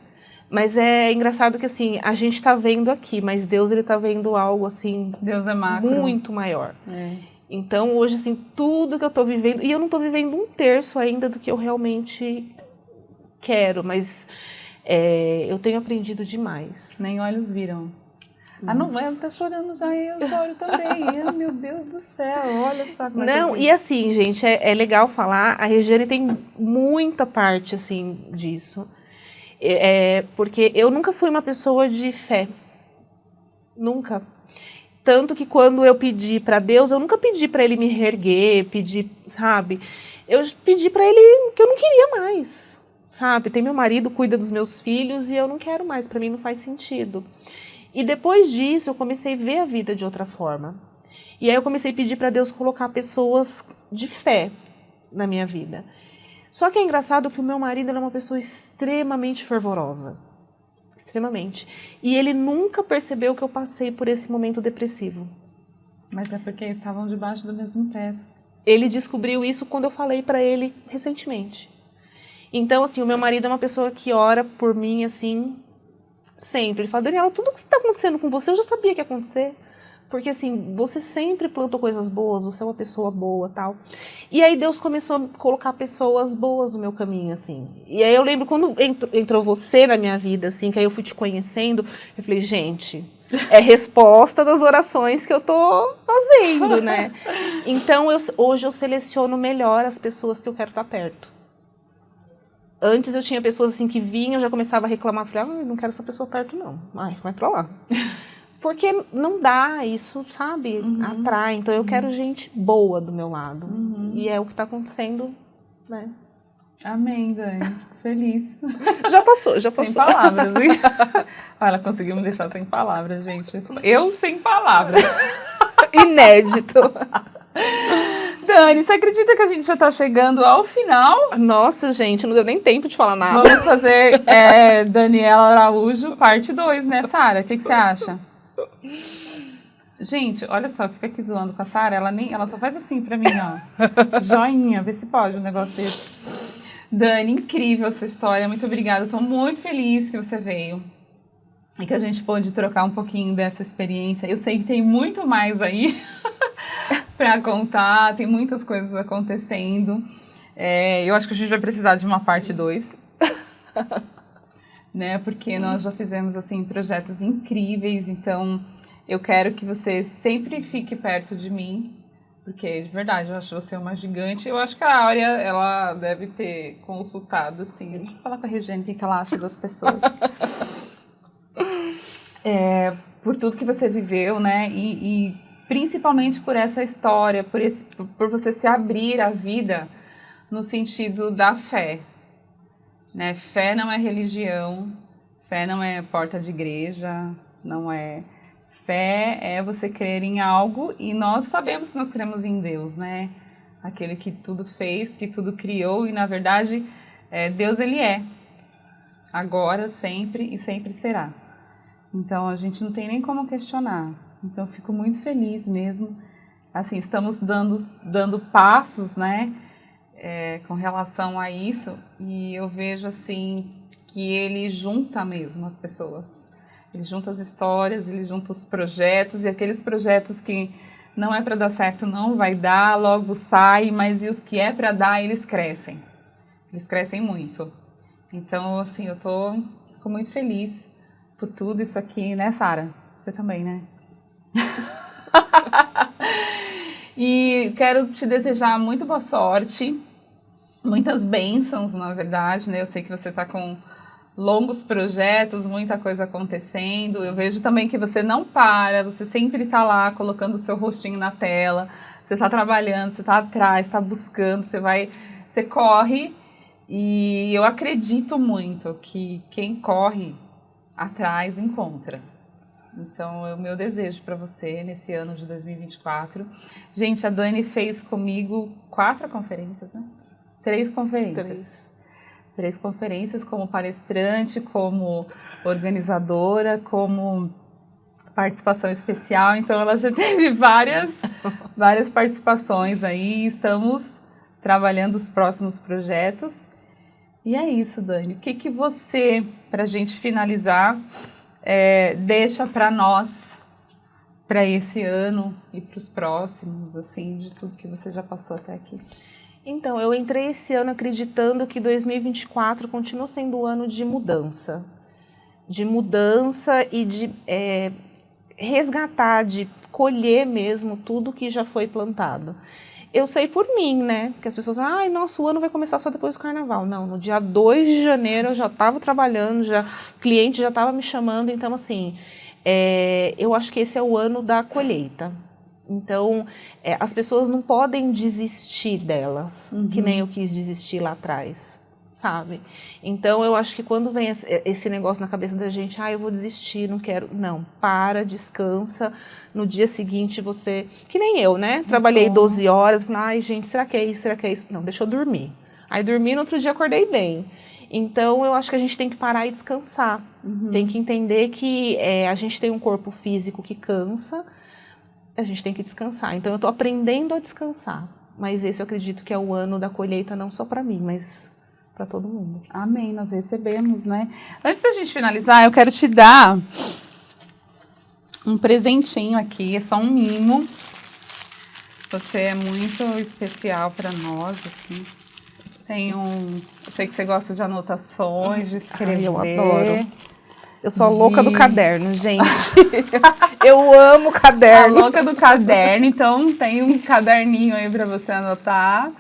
Speaker 2: Mas é engraçado que, assim, a gente tá vendo aqui, mas Deus, ele tá vendo algo, assim...
Speaker 1: Deus é macro.
Speaker 2: Muito maior.
Speaker 1: É.
Speaker 2: Então, hoje, assim, tudo que eu tô vivendo... E eu não tô vivendo 1/3 ainda do que eu realmente quero, mas eu tenho aprendido demais.
Speaker 1: Nem olhos viram. Ah, não, ela tá chorando já, eu choro também. Meu Deus do céu, olha só como
Speaker 2: Não, e assim, gente, é legal falar, a Regiane tem muita parte, assim, disso. Porque eu nunca fui uma pessoa de fé. Nunca. Tanto que quando eu pedi pra Deus, eu nunca pedi pra ele me reerguer, pedi, sabe? Eu pedi pra ele que eu não queria mais, sabe? Tem meu marido, cuida dos meus filhos e eu não quero mais, pra mim não faz sentido. E depois disso, eu comecei a ver a vida de outra forma. E aí eu comecei a pedir para Deus colocar pessoas de fé na minha vida. Só que é engraçado que o meu marido é uma pessoa extremamente fervorosa. Extremamente. E ele nunca percebeu que eu passei por esse momento depressivo.
Speaker 1: Mas é porque estavam debaixo do mesmo teto.
Speaker 2: Ele descobriu isso quando eu falei para ele recentemente. Então, assim, o meu marido é uma pessoa que ora por mim, assim... Sempre. Ele fala, Daniela, tudo que está acontecendo com você, eu já sabia que ia acontecer. Porque, assim, você sempre plantou coisas boas, você é uma pessoa boa, tal. E aí Deus começou a colocar pessoas boas no meu caminho, assim. E aí eu lembro quando entrou você na minha vida, assim, que aí eu fui te conhecendo, eu falei, gente, é resposta das orações que eu tô fazendo, né? Então, hoje eu seleciono melhor as pessoas que eu quero estar perto. Antes eu tinha pessoas assim que vinham, eu já começava a reclamar, falei, não quero essa pessoa perto não, vai pra lá. Porque não dá, isso, sabe, atrai, então eu quero gente boa do meu lado. E é o que tá acontecendo, né?
Speaker 1: Amém, Dani, feliz.
Speaker 2: Já passou.
Speaker 1: Sem palavras, hein? Ela conseguiu me deixar sem palavras, gente. Eu sem palavras.
Speaker 2: Inédito.
Speaker 1: Dani, você acredita que a gente já tá chegando ao final?
Speaker 2: Nossa, gente, não deu nem tempo de falar nada.
Speaker 1: Vamos fazer Daniela Araújo, parte 2, né, Sara? O que você acha? Gente, olha só, fica aqui zoando com a Sara, ela só faz assim pra mim, ó. Joinha, vê se pode um negócio desse. Dani, incrível essa história, muito obrigada. Eu tô muito feliz que você veio. E que a gente pôde trocar um pouquinho dessa experiência. Eu sei que tem muito mais aí para contar, tem muitas coisas acontecendo. Eu acho que a gente vai precisar de uma parte 2, né? Porque nós já fizemos assim projetos incríveis, então eu quero que você sempre fique perto de mim, porque de verdade eu acho você uma gigante. Eu acho que a Áurea, ela deve ter consultado assim. Deixa eu falar com a Regiane o que ela acha das pessoas. Por tudo que você viveu, né? E principalmente por essa história, por você se abrir à vida no sentido da fé, né? Fé não é religião, fé não é porta de igreja, não é... Fé é você crer em algo, e nós sabemos que nós cremos em Deus, né? Aquele que tudo fez, que tudo criou, e na verdade Deus, ele é. Agora, sempre e sempre será. Então, a gente não tem nem como questionar. Então, eu fico muito feliz mesmo. Assim, estamos dando passos, né, com relação a isso. E eu vejo, assim, que ele junta mesmo as pessoas. Ele junta as histórias, ele junta os projetos. E aqueles projetos que não é para dar certo, não vai dar, logo sai. Mas e os que é para dar, eles crescem. Eles crescem muito. Então, assim, eu fico muito feliz por tudo isso aqui, né, Sara? Você também, né? E quero te desejar muito boa sorte, muitas bênçãos, na verdade, né? Eu sei que você está com longos projetos, muita coisa acontecendo. Eu vejo também que você não para, você sempre está lá colocando o seu rostinho na tela, você está trabalhando, você está atrás, está buscando, você corre. E eu acredito muito que quem corre atrás encontra. Então, é o meu desejo para você nesse ano de 2024. Gente, a Dani fez comigo 4 conferências, né? 3 conferências. 3 conferências como palestrante, como organizadora, como participação especial. Então, ela já teve várias participações aí. Estamos trabalhando os próximos projetos. E é isso, Dani. O que você, para a gente finalizar, deixa para nós, para esse ano e para os próximos, assim, de tudo que você já passou até aqui?
Speaker 2: Então, eu entrei esse ano acreditando que 2024 continua sendo o ano de mudança. De mudança e de resgatar, de colher mesmo tudo que já foi plantado. Eu sei por mim, né? Porque as pessoas falam, nosso ano vai começar só depois do carnaval. Não, no dia 2 de janeiro eu já estava trabalhando, cliente já estava me chamando. Então, assim, eu acho que esse é o ano da colheita. Então, as pessoas não podem desistir delas, que nem eu quis desistir lá atrás, sabe? Então, eu acho que quando vem esse negócio na cabeça da gente, eu vou desistir, não quero. Não, para, descansa. No dia seguinte você... Que nem eu, né? Trabalhei 12 horas, falei, gente, será que é isso? Será que é isso? Não, deixa eu dormir. Aí dormi, no outro dia acordei bem. Então, eu acho que a gente tem que parar e descansar. Tem que entender que a gente tem um corpo físico que cansa, a gente tem que descansar. Então, eu estou aprendendo a descansar. Mas esse eu acredito que é o ano da colheita, não só para mim, mas para todo mundo.
Speaker 1: Amém, nós recebemos, né? Antes da gente finalizar, eu quero te dar um presentinho aqui, é só um mimo. Você é muito especial para nós aqui. Eu sei que você gosta de anotações, de escrever.
Speaker 2: Eu adoro. Eu sou a louca do caderno, gente. Eu amo caderno.
Speaker 1: A louca do caderno, então tem um caderninho aí para você anotar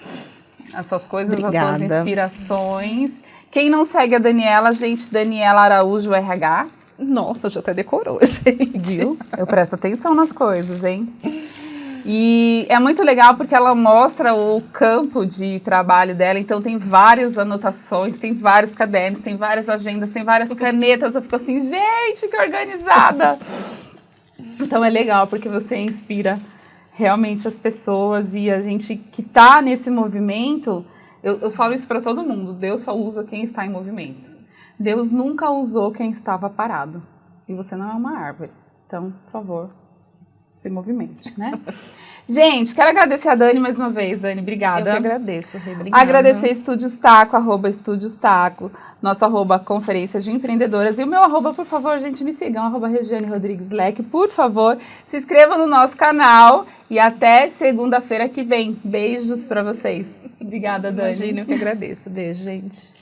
Speaker 1: as suas coisas,
Speaker 2: Obrigada.
Speaker 1: As suas inspirações. Quem não segue a Daniela, gente, Daniela Araújo RH.
Speaker 2: Nossa, já até decorou, gente.
Speaker 1: Viu? Eu presto atenção nas coisas, hein? E é muito legal porque ela mostra o campo de trabalho dela, então tem várias anotações, tem vários cadernos, tem várias agendas, tem várias canetas. Eu fico assim, gente, que organizada! Então é legal porque você inspira realmente as pessoas e a gente que está nesse movimento, eu falo isso para todo mundo, Deus só usa quem está em movimento. Deus nunca usou quem estava parado. E você não é uma árvore. Então, por favor, se movimente, né? Gente, quero agradecer a Dani mais uma vez. Dani, obrigada.
Speaker 2: Eu que agradeço, Rê, obrigada.
Speaker 1: Agradecer Estúdios Taco, @Estúdios Taco, nosso @Conferência de Empreendedoras. E o meu por favor, gente, me sigam, @Regiane Rodrigues Leque. Por favor, se inscrevam no nosso canal e até segunda-feira que vem. Beijos para vocês. Obrigada, Dani.
Speaker 2: Imagina, eu que agradeço. Beijo, gente.